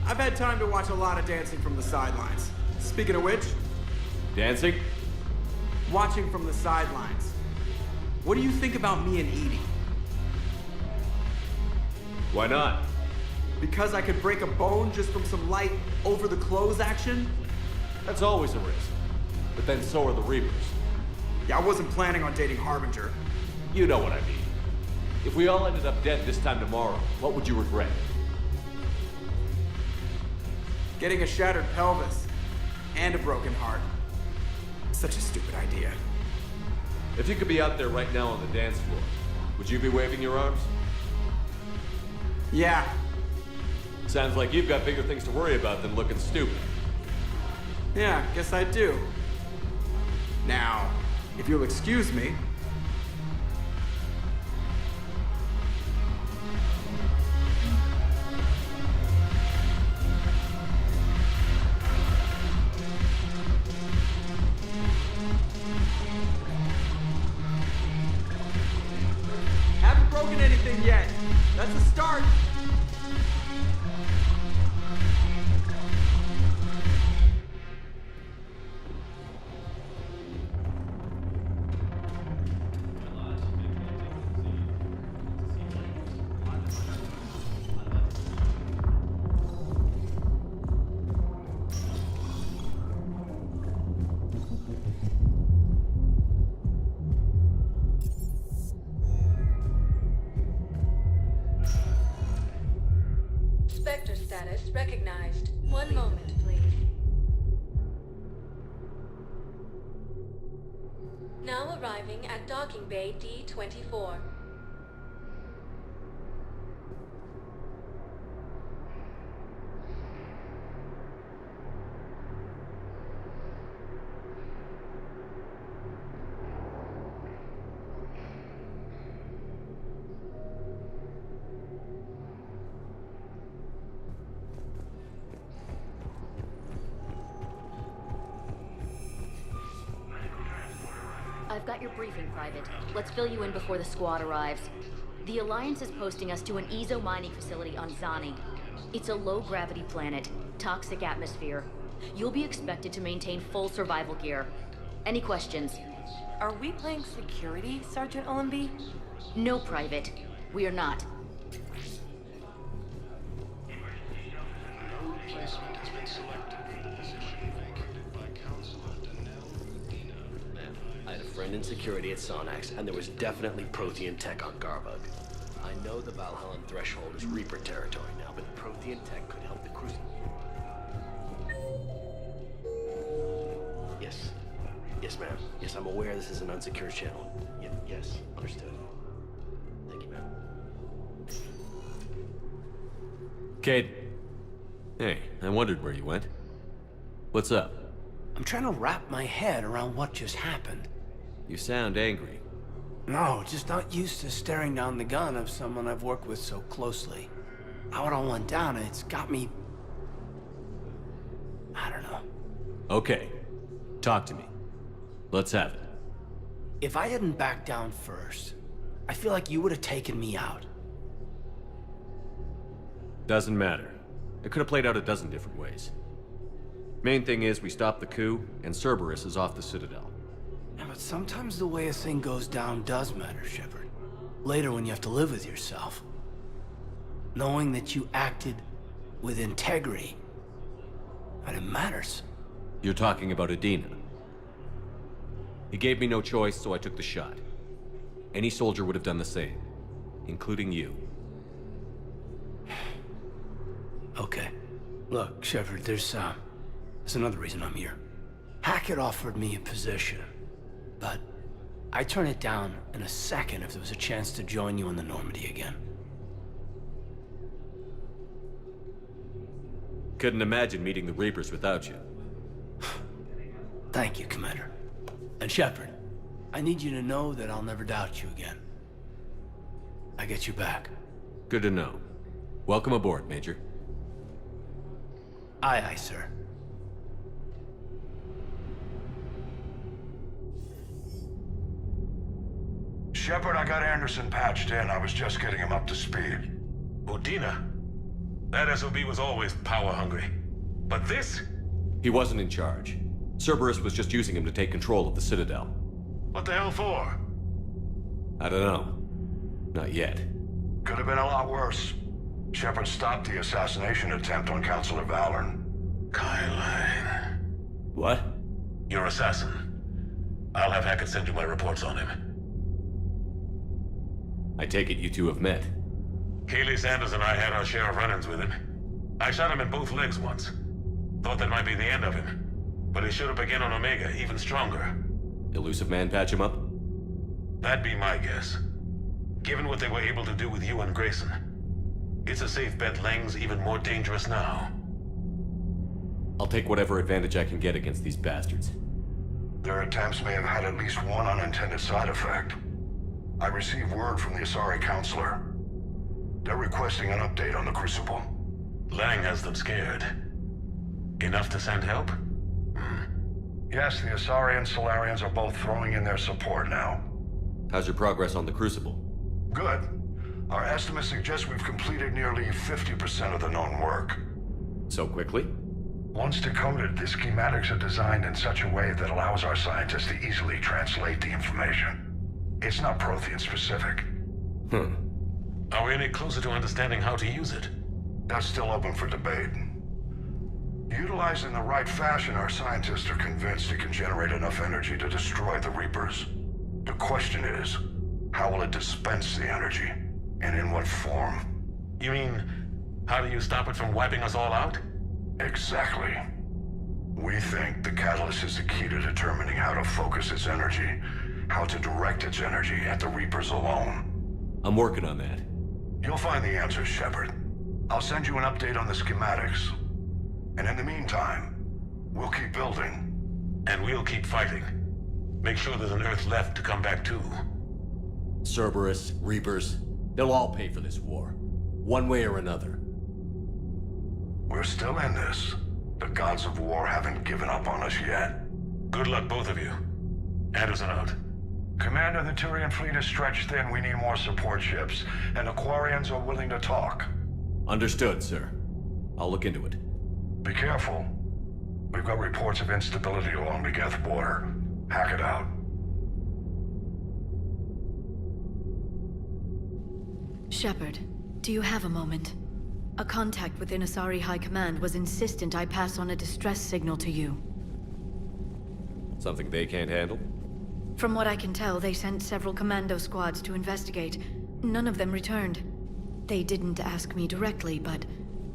I've had time to watch a lot of dancing from the sidelines. Speaking of which... Dancing? Watching from the sidelines. What do you think about me and Edie? Why not? Because I could break a bone just from some light over-the-clothes action? That's always a risk. But then so are the Reapers. Yeah, I wasn't planning on dating Harbinger. You know what I mean. If we all ended up dead this time tomorrow, what would you regret? Getting a shattered pelvis. And a broken heart. Such a stupid idea. If you could be out there right now on the dance floor, would you be waving your arms? Yeah. Sounds like you've got bigger things to worry about than looking stupid. Yeah, guess I do. Now, if you'll excuse me... Haven't broken anything yet. That's a start. Spectre status recognized. One moment, please. Now arriving at docking bay D-24. I've got your briefing, Private. Let's fill you in before the squad arrives. The Alliance is posting us to an EZO mining facility on Zani. It's a low-gravity planet, toxic atmosphere. You'll be expected to maintain full survival gear. Any questions? Are we playing security, Sergeant Ullenby? No, Private. We are not. No replacement has been selected for the position vacated by Counselor Danelle Medina. Man, I had a friend in security at Sonax, and there was definitely Prothean tech on Garbug. I know the Valhallan threshold is Reaper territory now, but Prothean tech could help the Crucible. Yes. Yes, ma'am. Yes, I'm aware this is an unsecured channel. Yes, understood. Thank you, ma'am. Cade. Hey, I wondered where you went. What's up? I'm trying to wrap my head around what just happened. You sound angry. No, just not used to staring down the gun of someone I've worked with so closely. How it all went down, it's got me... I don't know. Okay. Talk to me. Let's have it. If I hadn't backed down first, I feel like you would have taken me out. Doesn't matter. It could have played out a dozen different ways. Main thing is we stopped the coup, and Cerberus is off the Citadel. Yeah, but sometimes the way a thing goes down does matter, Shepard. Later when you have to live with yourself. Knowing that you acted with integrity, and it matters. You're talking about Adina. He gave me no choice, so I took the shot. Any soldier would have done the same, including you. Okay. Look, Shepard, there's another reason I'm here. Hackett offered me a position, but I'd turn it down in a second if there was a chance to join you in the Normandy again. Couldn't imagine meeting the Reapers without you. Thank you, Commander. And Shepard, I need you to know that I'll never doubt you again. I get you back. Good to know. Welcome aboard, Major. Aye, aye, sir. Shepard, I got Anderson patched in. I was just getting him up to speed. Udina? That SOB was always power-hungry. But this? He wasn't in charge. Cerberus was just using him to take control of the Citadel. What the hell for? I don't know. Not yet. Could have been a lot worse. Shepard stopped the assassination attempt on Counselor Valorn. Kyle. What? Your assassin. I'll have Hackett send you my reports on him. I take it you two have met. Kaylee Sanders and I had our share of run-ins with him. I shot him in both legs once. Thought that might be the end of him. But he should have begun on Omega, even stronger. Elusive Man patch him up? That'd be my guess. Given what they were able to do with you and Grayson. It's a safe bet Lang's even more dangerous now. I'll take whatever advantage I can get against these bastards. Their attempts may have had at least one unintended side effect. I received word from the Asari Counselor. They're requesting an update on the Crucible. Lang has them scared. Enough to send help? Yes, the Asari and Solarians are both throwing in their support now. How's your progress on the Crucible? Good. Our estimates suggest we've completed nearly 50% of the known work. So quickly? Once decoded, the schematics are designed in such a way that allows our scientists to easily translate the information. It's not Prothean specific. Are we any closer to understanding how to use it? That's still open for debate. Utilized in the right fashion, our scientists are convinced it can generate enough energy to destroy the Reapers. The question is, how will it dispense the energy? And in what form? You mean, how do you stop it from wiping us all out? Exactly. We think the catalyst is the key to determining how to focus its energy, how to direct its energy at the Reapers alone. I'm working on that. You'll find the answers, Shepard. I'll send you an update on the schematics. And in the meantime, we'll keep building. And we'll keep fighting. Make sure there's an Earth left to come back to. Cerberus, Reapers, they'll all pay for this war. One way or another. We're still in this. The gods of war haven't given up on us yet. Good luck, both of you. Anderson out. Commander, the Turian fleet is stretched thin. We need more support ships. And Aquarians are willing to talk. Understood, sir. I'll look into it. Be careful. We've got reports of instability along the Geth border. Hack it out. Shepard, do you have a moment? A contact within Asari High Command was insistent I pass on a distress signal to you. Something they can't handle? From what I can tell, they sent several commando squads to investigate. None of them returned. They didn't ask me directly, but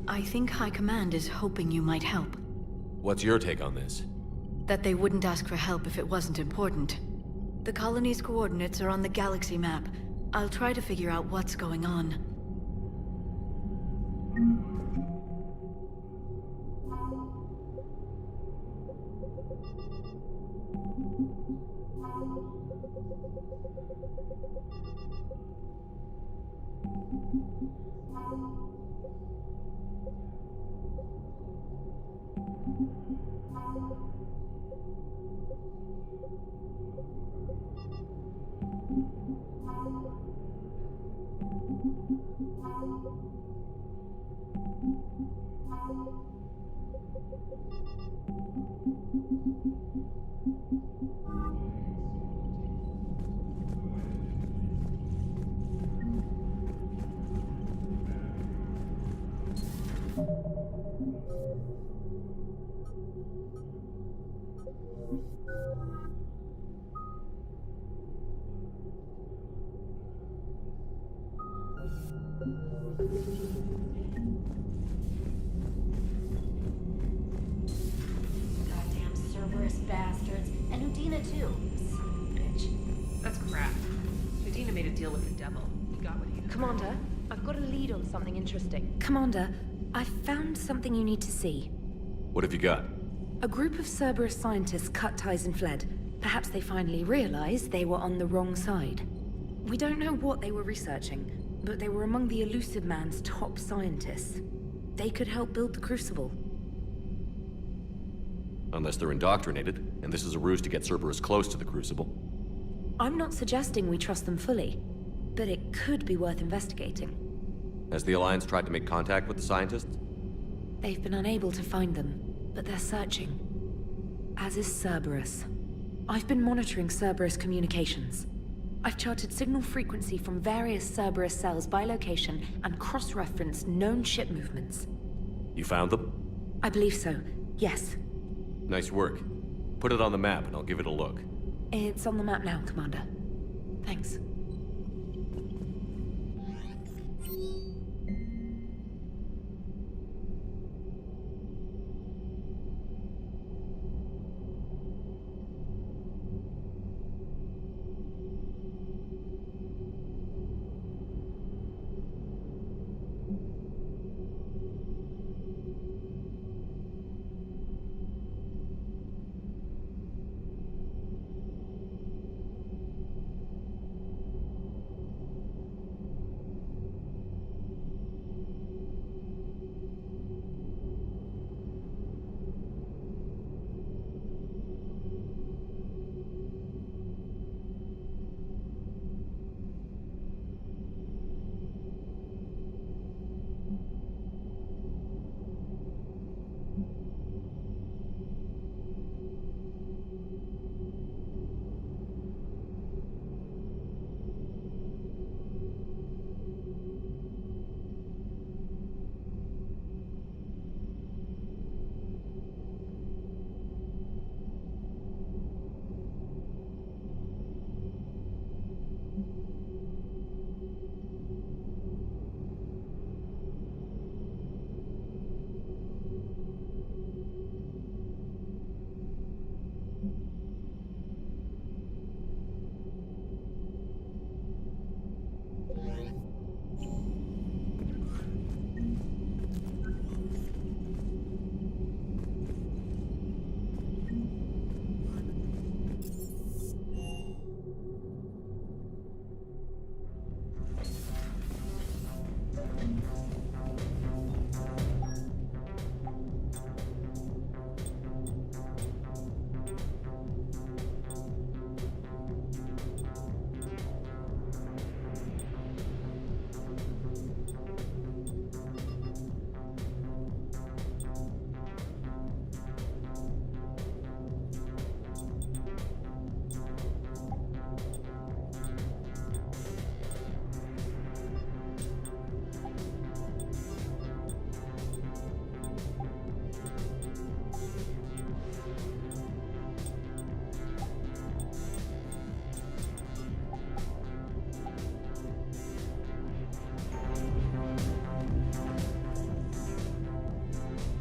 I think High Command is hoping you might help. What's your take on this? That they wouldn't ask for help if it wasn't important. The colony's coordinates are on the galaxy map. I'll try to figure out what's going on. Goddamn Cerberus bastards. And Udina too. Son of a bitch. That's crap. Udina made a deal with the devil. He got what he... Commander, I've got a lead on something interesting. Commander, I found something you need to see. What have you got? A group of Cerberus scientists cut ties and fled. Perhaps they finally realized they were on the wrong side. We don't know what they were researching, but they were among the Elusive Man's top scientists. They could help build the Crucible. Unless they're indoctrinated, and this is a ruse to get Cerberus close to the Crucible. I'm not suggesting we trust them fully, but it could be worth investigating. Has the Alliance tried to make contact with the scientists? They've been unable to find them, but they're searching. As is Cerberus. I've been monitoring Cerberus communications. I've charted signal frequency from various Cerberus cells by location and cross-referenced known ship movements. You found them? I believe so, yes. Nice work. Put it on the map and I'll give it a look. It's on the map now, Commander. Thanks.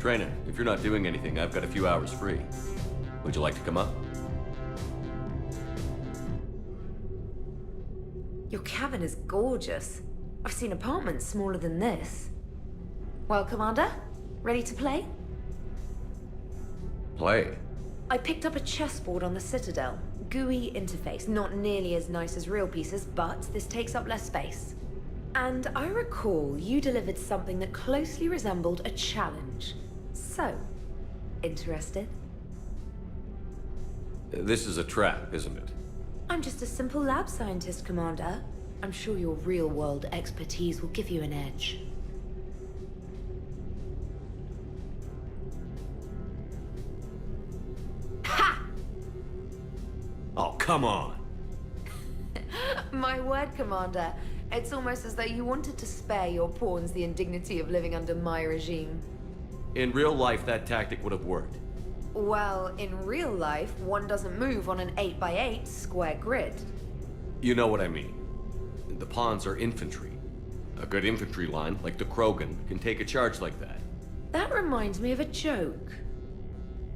Trainer, if you're not doing anything, I've got a few hours free. Would you like to come up? Your cabin is gorgeous. I've seen apartments smaller than this. Well, Commander, ready to play? Play? I picked up a chessboard on the Citadel. GUI interface, not nearly as nice as real pieces, but this takes up less space. And I recall you delivered something that closely resembled a challenge. So, interested? This is a trap, isn't it? I'm just a simple lab scientist, Commander. I'm sure your real-world expertise will give you an edge. Ha! Oh, come on! My word, Commander. It's almost as though you wanted to spare your pawns the indignity of living under my regime. In real life, that tactic would have worked. Well, in real life, one doesn't move on an 8x8 square grid. You know what I mean. The pawns are infantry. A good infantry line, like the Krogan, can take a charge like that. That reminds me of a joke.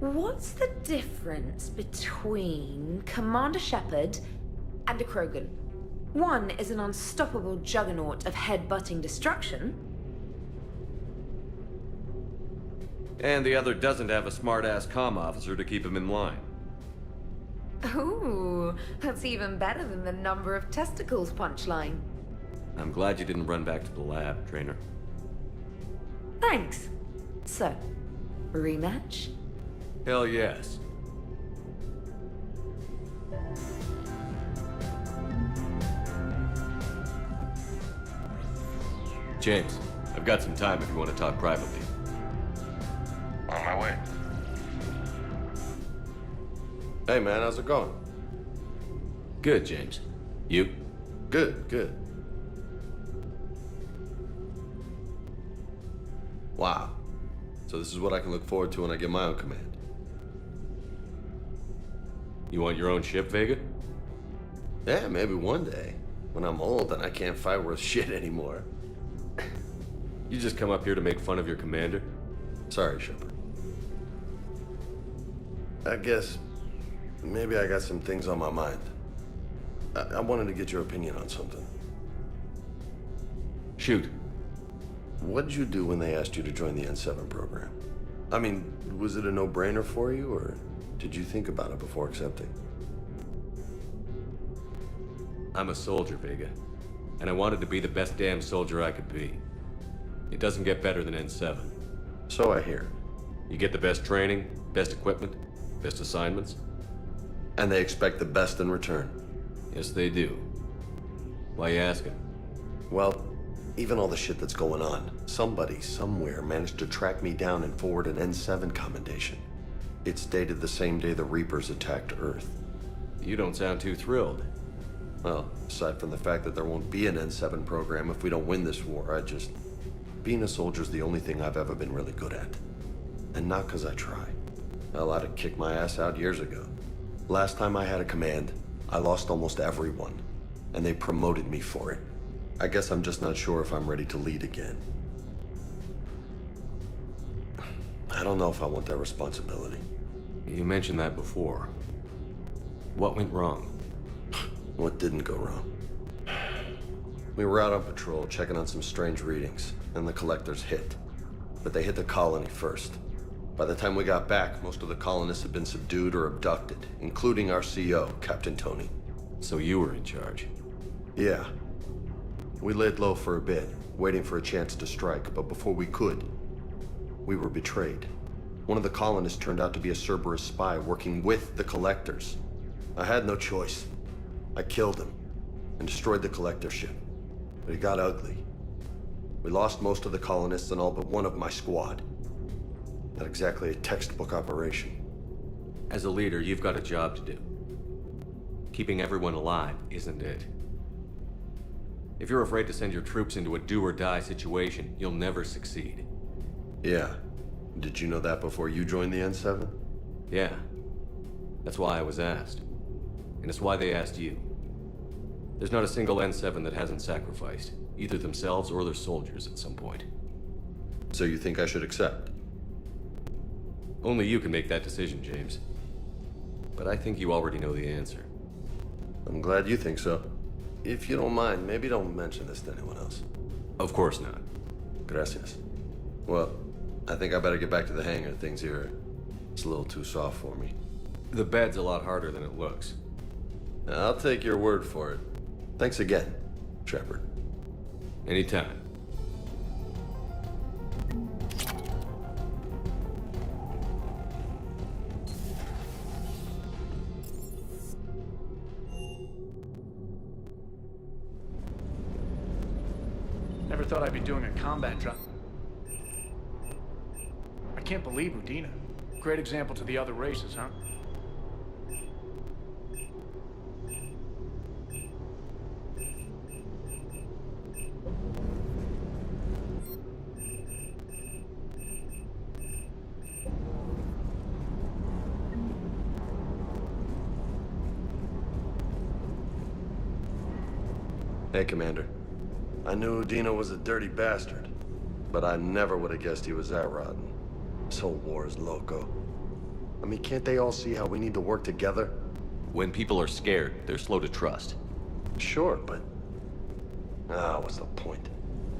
What's the difference between Commander Shepard and a Krogan? One is an unstoppable juggernaut of head-butting destruction. And the other doesn't have a smart-ass comm officer to keep him in line. Ooh, that's even better than the number of testicles punchline. I'm glad you didn't run back to the lab, Trainer. Thanks. So, rematch? Hell yes. James, I've got some time if you want to talk privately. On my way. Hey man, how's it going? Good, James. You? Good, good. Wow. So this is what I can look forward to when I get my own command. You want your own ship, Vega? Yeah, maybe one day. When I'm old and I can't fight worth shit anymore. You just come up here to make fun of your commander? Sorry, Shepard. I guess maybe I got some things on my mind. I wanted to get your opinion on something. Shoot. What'd you do when they asked you to join the N7 program? I mean, was it a no-brainer for you, or did you think about it before accepting? I'm a soldier, Vega. And I wanted to be the best damn soldier I could be. It doesn't get better than N7. So I hear. You get the best training, best equipment, best assignments. And they expect the best in return. Yes, they do. Why you asking? Well, even all the shit that's going on, somebody somewhere managed to track me down and forward an N7 commendation. It's dated the same day the Reapers attacked Earth. You don't sound too thrilled. Well, aside from the fact that there won't be an N7 program if we don't win this war, being a soldier's the only thing I've ever been really good at. And not because I try. Hell, I'd have kicked my ass out years ago. Last time I had a command, I lost almost everyone. And they promoted me for it. I guess I'm just not sure if I'm ready to lead again. I don't know if I want that responsibility. You mentioned that before. What went wrong? What didn't go wrong? We were out on patrol, checking on some strange readings, and the collectors hit. But they hit the colony first. By the time we got back, most of the colonists had been subdued or abducted, including our CO, Captain Tony. So you were in charge? Yeah. We laid low for a bit, waiting for a chance to strike, but before we could, we were betrayed. One of the colonists turned out to be a Cerberus spy working with the collectors. I had no choice. I killed him and destroyed the collector ship. But it got ugly. We lost most of the colonists and all but one of my squad. Not exactly a textbook operation. As a leader, you've got a job to do. Keeping everyone alive isn't it. If you're afraid to send your troops into a do-or-die situation, you'll never succeed. Yeah. Did you know that before you joined the N7? Yeah. That's why I was asked. And it's why they asked you. There's not a single N7 that hasn't sacrificed, either themselves or their soldiers at some point. So you think I should accept? Only you can make that decision, James. But I think you already know the answer. I'm glad you think so. If you don't mind, maybe don't mention this to anyone else. Of course not. Gracias. Well, I think I better get back to the hangar. Things here, it's a little too soft for me. The bed's a lot harder than it looks. I'll take your word for it. Thanks again, Shepard. Anytime. Never thought I'd be doing a combat drop. I can't believe Udina. Great example to the other races, huh? Hey, Commander. I knew Udina was a dirty bastard, but I never would have guessed he was that rotten. This whole war is loco. I mean, can't they all see how we need to work together? When people are scared, they're slow to trust. Sure, but... what's the point?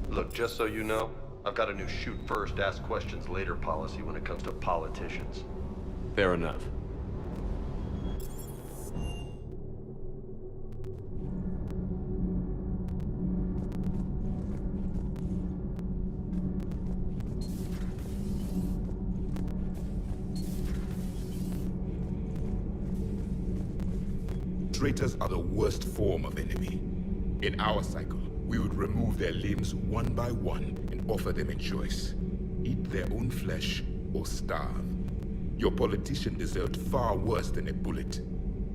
Look, just so you know, I've got a new shoot first, ask questions later policy when it comes to politicians. Fair enough. Traitors are the worst form of enemy. In our cycle, we would remove their limbs one by one and offer them a choice. Eat their own flesh or starve. Your politician deserved far worse than a bullet.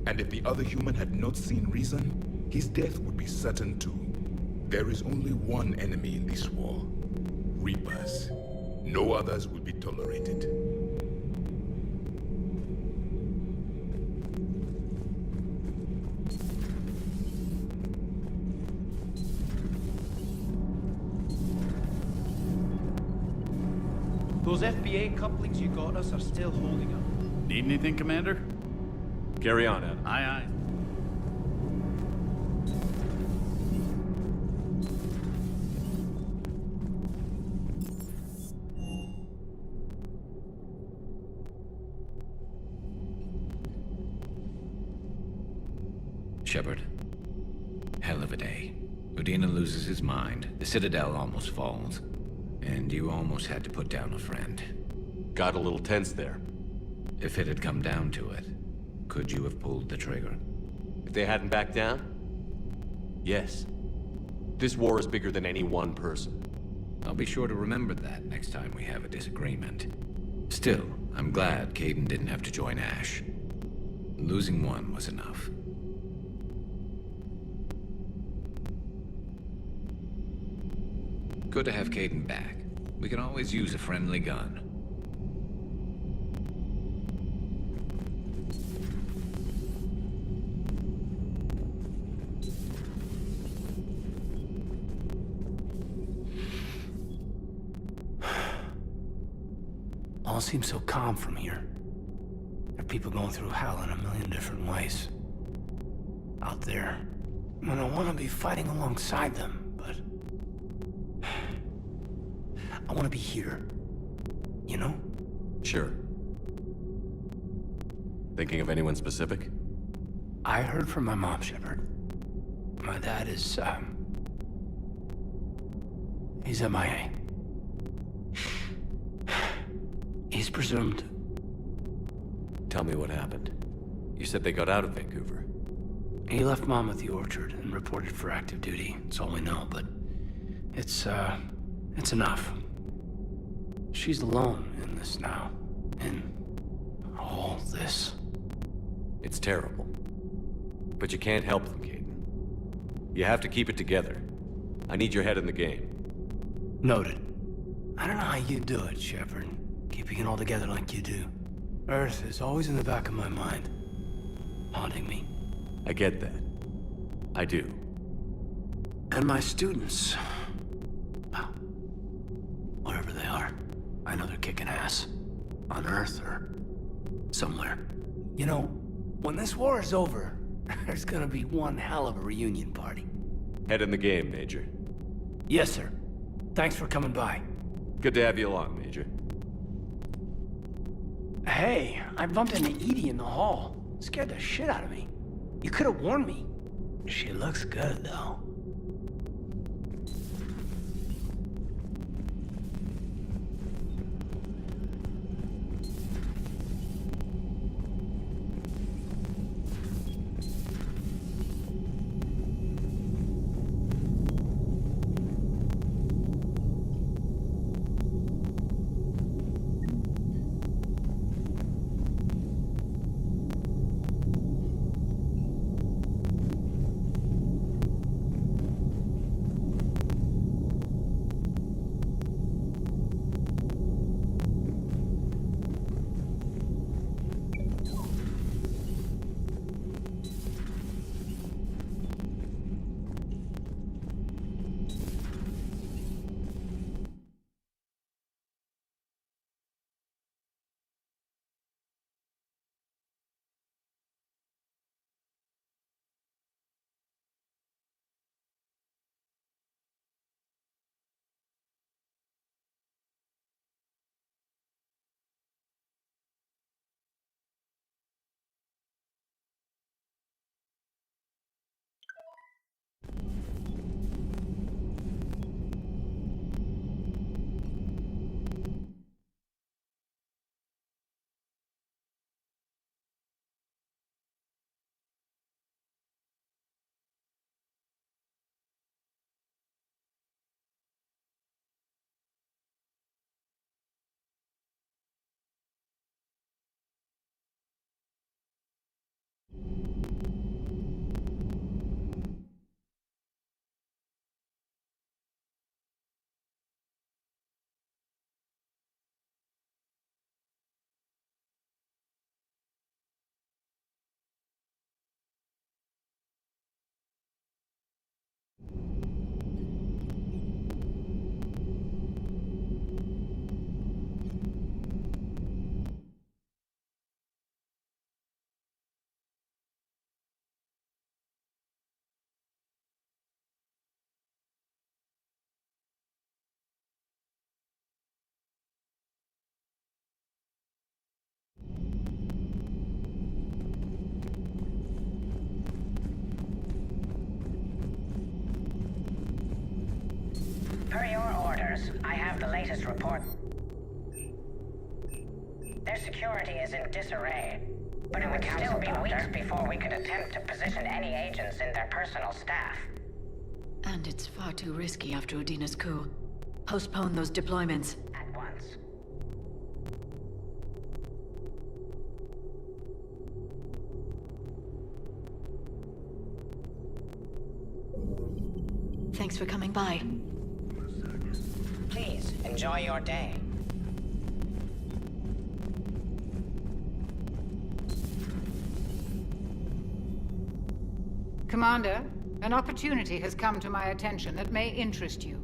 And if the other human had not seen reason, his death would be certain too. There is only one enemy in this war. Reapers. No others will be tolerated. Those FBA couplings you got us are still holding up. Need anything, Commander? Carry on, Adam. Aye, aye. Shepard. Hell of a day. Udina loses his mind, the Citadel almost falls, and you almost had to put down a friend. Got a little tense there. If it had come down to it, could you have pulled the trigger? If they hadn't backed down? Yes. This war is bigger than any one person. I'll be sure to remember that next time we have a disagreement. Still, I'm glad Kaidan didn't have to join Ash. Losing one was enough. Good to have Kaidan back. We can always use a friendly gun. All seems so calm from here. There are people going through hell in a million different ways. Out there. And I want to be fighting alongside them, but... I want to be here. You know? Sure. Thinking of anyone specific? I heard from my mom, Shepard. My dad is, he's MIA. He's presumed. Tell me what happened. You said they got out of Vancouver. He left Mom at the orchard and reported for active duty. That's all we know, but it's enough. She's alone in this now. In all this. It's terrible. But you can't help them, Kaidan. You have to keep it together. I need your head in the game. Noted. I don't know how you do it, Shepard. Keeping it all together like you do. Earth is always in the back of my mind. Haunting me. I get that. I do. And my students. Well, wherever they are. I know they're kicking ass. On Earth or somewhere. You know, when this war is over, there's gonna be one hell of a reunion party. Head in the game, Major. Yes, sir. Thanks for coming by. Good to have you along, Major. Hey, I bumped into Edie in the hall. Scared the shit out of me. You could have warned me. She looks good, though. Tactus, I have the latest report. Their security is in disarray, but it would still be weeks before we could attempt to position any agents in their personal staff. And it's far too risky after Udina's coup. Postpone those deployments. At once. Thanks for coming by. Please, enjoy your day. Commander, an opportunity has come to my attention that may interest you.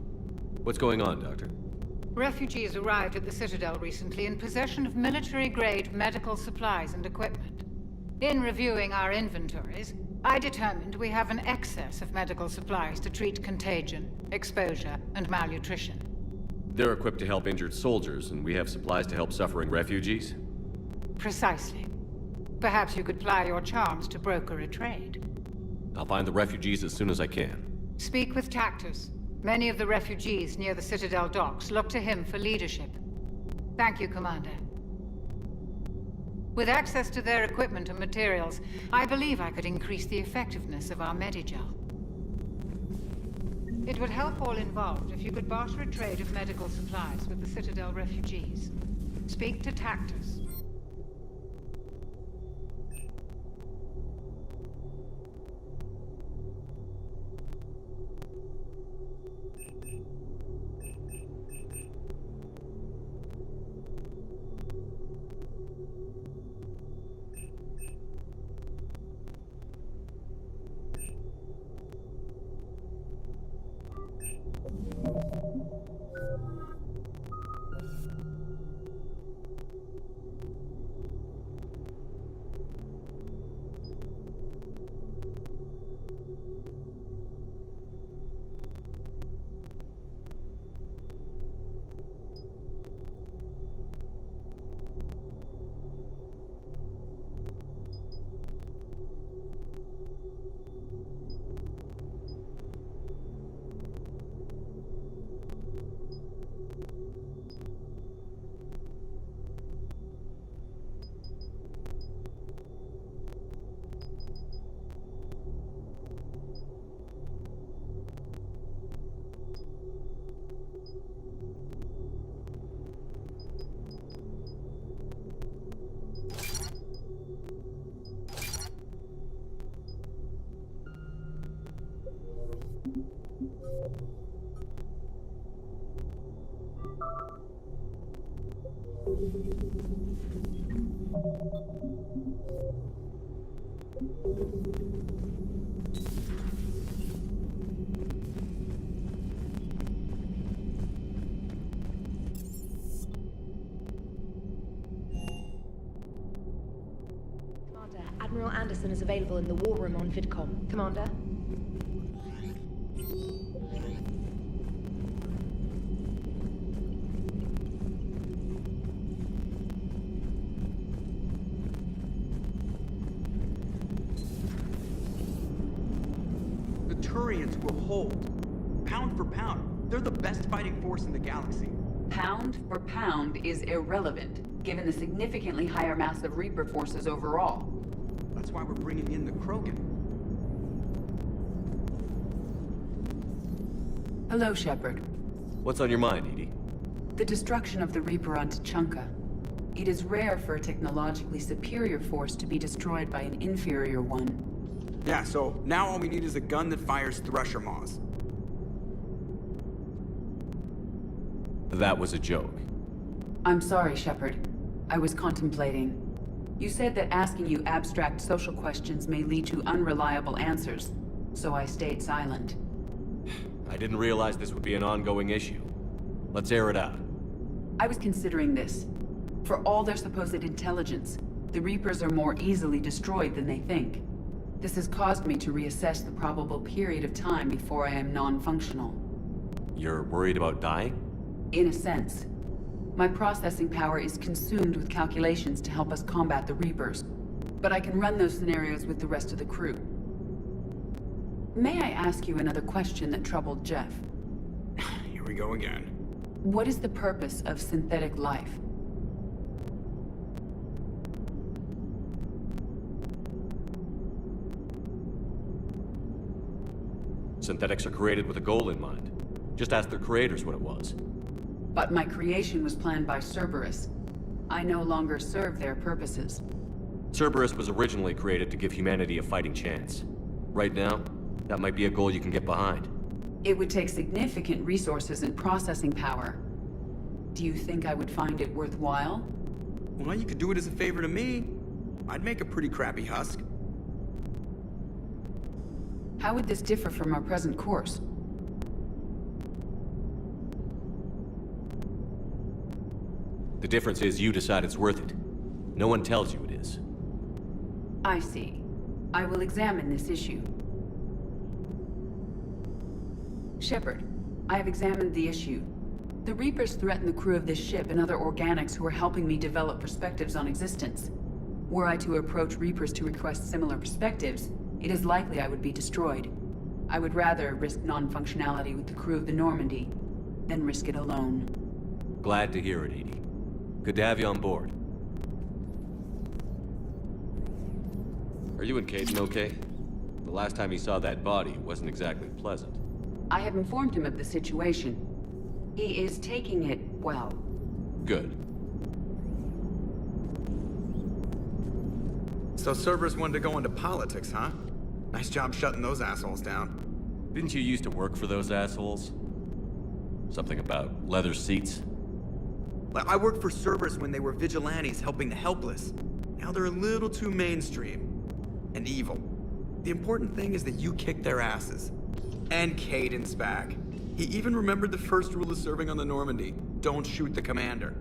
What's going on, Doctor? Refugees arrived at the Citadel recently in possession of military-grade medical supplies and equipment. In reviewing our inventories, I determined we have an excess of medical supplies to treat contagion, exposure, and malnutrition. They're equipped to help injured soldiers, and we have supplies to help suffering refugees? Precisely. Perhaps you could ply your charms to broker a trade. I'll find the refugees as soon as I can. Speak with Tactus. Many of the refugees near the Citadel docks look to him for leadership. Thank you, Commander. With access to their equipment and materials, I believe I could increase the effectiveness of our Medigel. It would help all involved if you could barter a trade of medical supplies with the Citadel refugees. Speak to Tactus. Admiral Anderson is available in the war room on VidCom. Commander? The Turians will hold. Pound for pound, they're the best fighting force in the galaxy. Pound for pound is irrelevant, given the significantly higher mass of Reaper forces overall. That's why we're bringing in the Krogan. Hello, Shepard. What's on your mind, Edie? The destruction of the Reaper on Tuchanka. It is rare for a technologically superior force to be destroyed by an inferior one. Yeah, so now all we need is a gun that fires Thresher Maws. That was a joke. I'm sorry, Shepard. I was contemplating. You said that asking you abstract social questions may lead to unreliable answers, so I stayed silent. I didn't realize this would be an ongoing issue. Let's air it out. I was considering this. For all their supposed intelligence, the Reapers are more easily destroyed than they think. This has caused me to reassess the probable period of time before I am non-functional. You're worried about dying? In a sense. My processing power is consumed with calculations to help us combat the Reapers, but I can run those scenarios with the rest of the crew. May I ask you another question that troubled Jeff? Here we go again. What is the purpose of synthetic life? Synthetics are created with a goal in mind. Just ask their creators what it was. But my creation was planned by Cerberus. I no longer serve their purposes. Cerberus was originally created to give humanity a fighting chance. Right now, that might be a goal you can get behind. It would take significant resources and processing power. Do you think I would find it worthwhile? Well, you could do it as a favor to me. I'd make a pretty crappy husk. How would this differ from our present course? The difference is you decide it's worth it. No one tells you it is. I see. I will examine this issue. Shepard, I have examined the issue. The Reapers threaten the crew of this ship and other organics who are helping me develop perspectives on existence. Were I to approach Reapers to request similar perspectives, it is likely I would be destroyed. I would rather risk non-functionality with the crew of the Normandy than risk it alone. Glad to hear it, Edie. Good to have you on board. Are you and Caden okay? The last time he saw that body wasn't exactly pleasant. I have informed him of the situation. He is taking it well. Good. So Cerberus wanted to go into politics, huh? Nice job shutting those assholes down. Didn't you used to work for those assholes? Something about leather seats? I worked for Cerberus when they were vigilantes helping the helpless. Now they're a little too mainstream. And evil. The important thing is that you kicked their asses. And Caden's back. He even remembered the first rule of serving on the Normandy. Don't shoot the commander.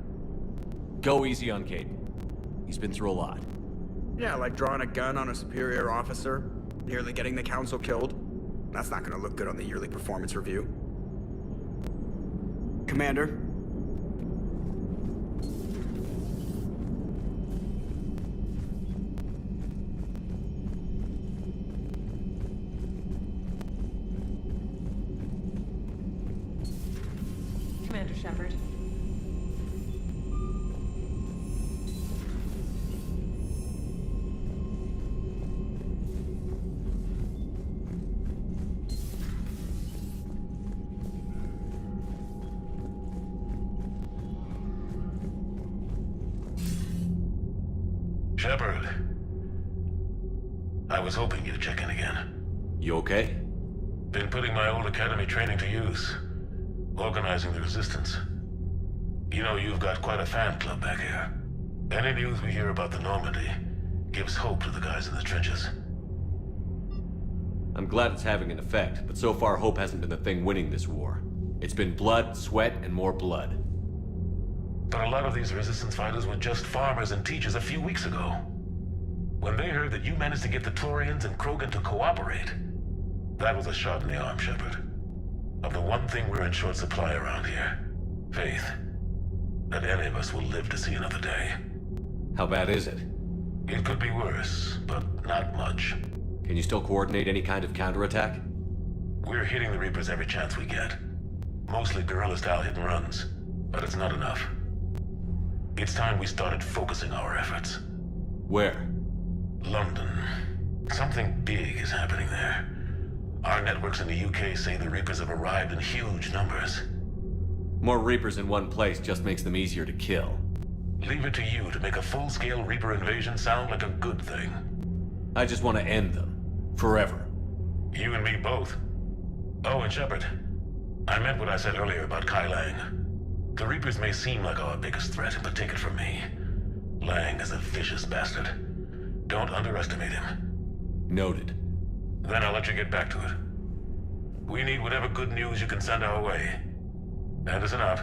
Go easy on Caden. He's been through a lot. Yeah, like drawing a gun on a superior officer, nearly getting the council killed. That's not gonna look good on the yearly performance review. Commander? Commander Shepard. Shepard. I was hoping you'd check in again. You okay? Been putting my old academy training to use. Organizing the resistance. You know, you've got quite a fan club back here. Any news we hear about the Normandy gives hope to the guys in the trenches. I'm glad it's having an effect, but so far hope hasn't been the thing winning this war. It's been blood, sweat, and more blood. But a lot of these resistance fighters were just farmers and teachers a few weeks ago. When they heard that you managed to get the Turians and Krogan to cooperate, that was a shot in the arm, Shepard. Of the one thing we're in short supply around here, faith. That any of us will live to see another day. How bad is it? It could be worse, but not much. Can you still coordinate any kind of counterattack? We're hitting the Reapers every chance we get. Mostly guerrilla-style hit-and-runs, but it's not enough. It's time we started focusing our efforts. Where? London. Something big is happening there. Our networks in the UK say the Reapers have arrived in huge numbers. More Reapers in one place just makes them easier to kill. Leave it to you to make a full-scale Reaper invasion sound like a good thing. I just want to end them. Forever. You and me both. Oh, and Shepard. I meant what I said earlier about Kai Lang. The Reapers may seem like our biggest threat, but take it from me. Lang is a vicious bastard. Don't underestimate him. Noted. Then I'll let you get back to it. We need whatever good news you can send our way. Anderson out.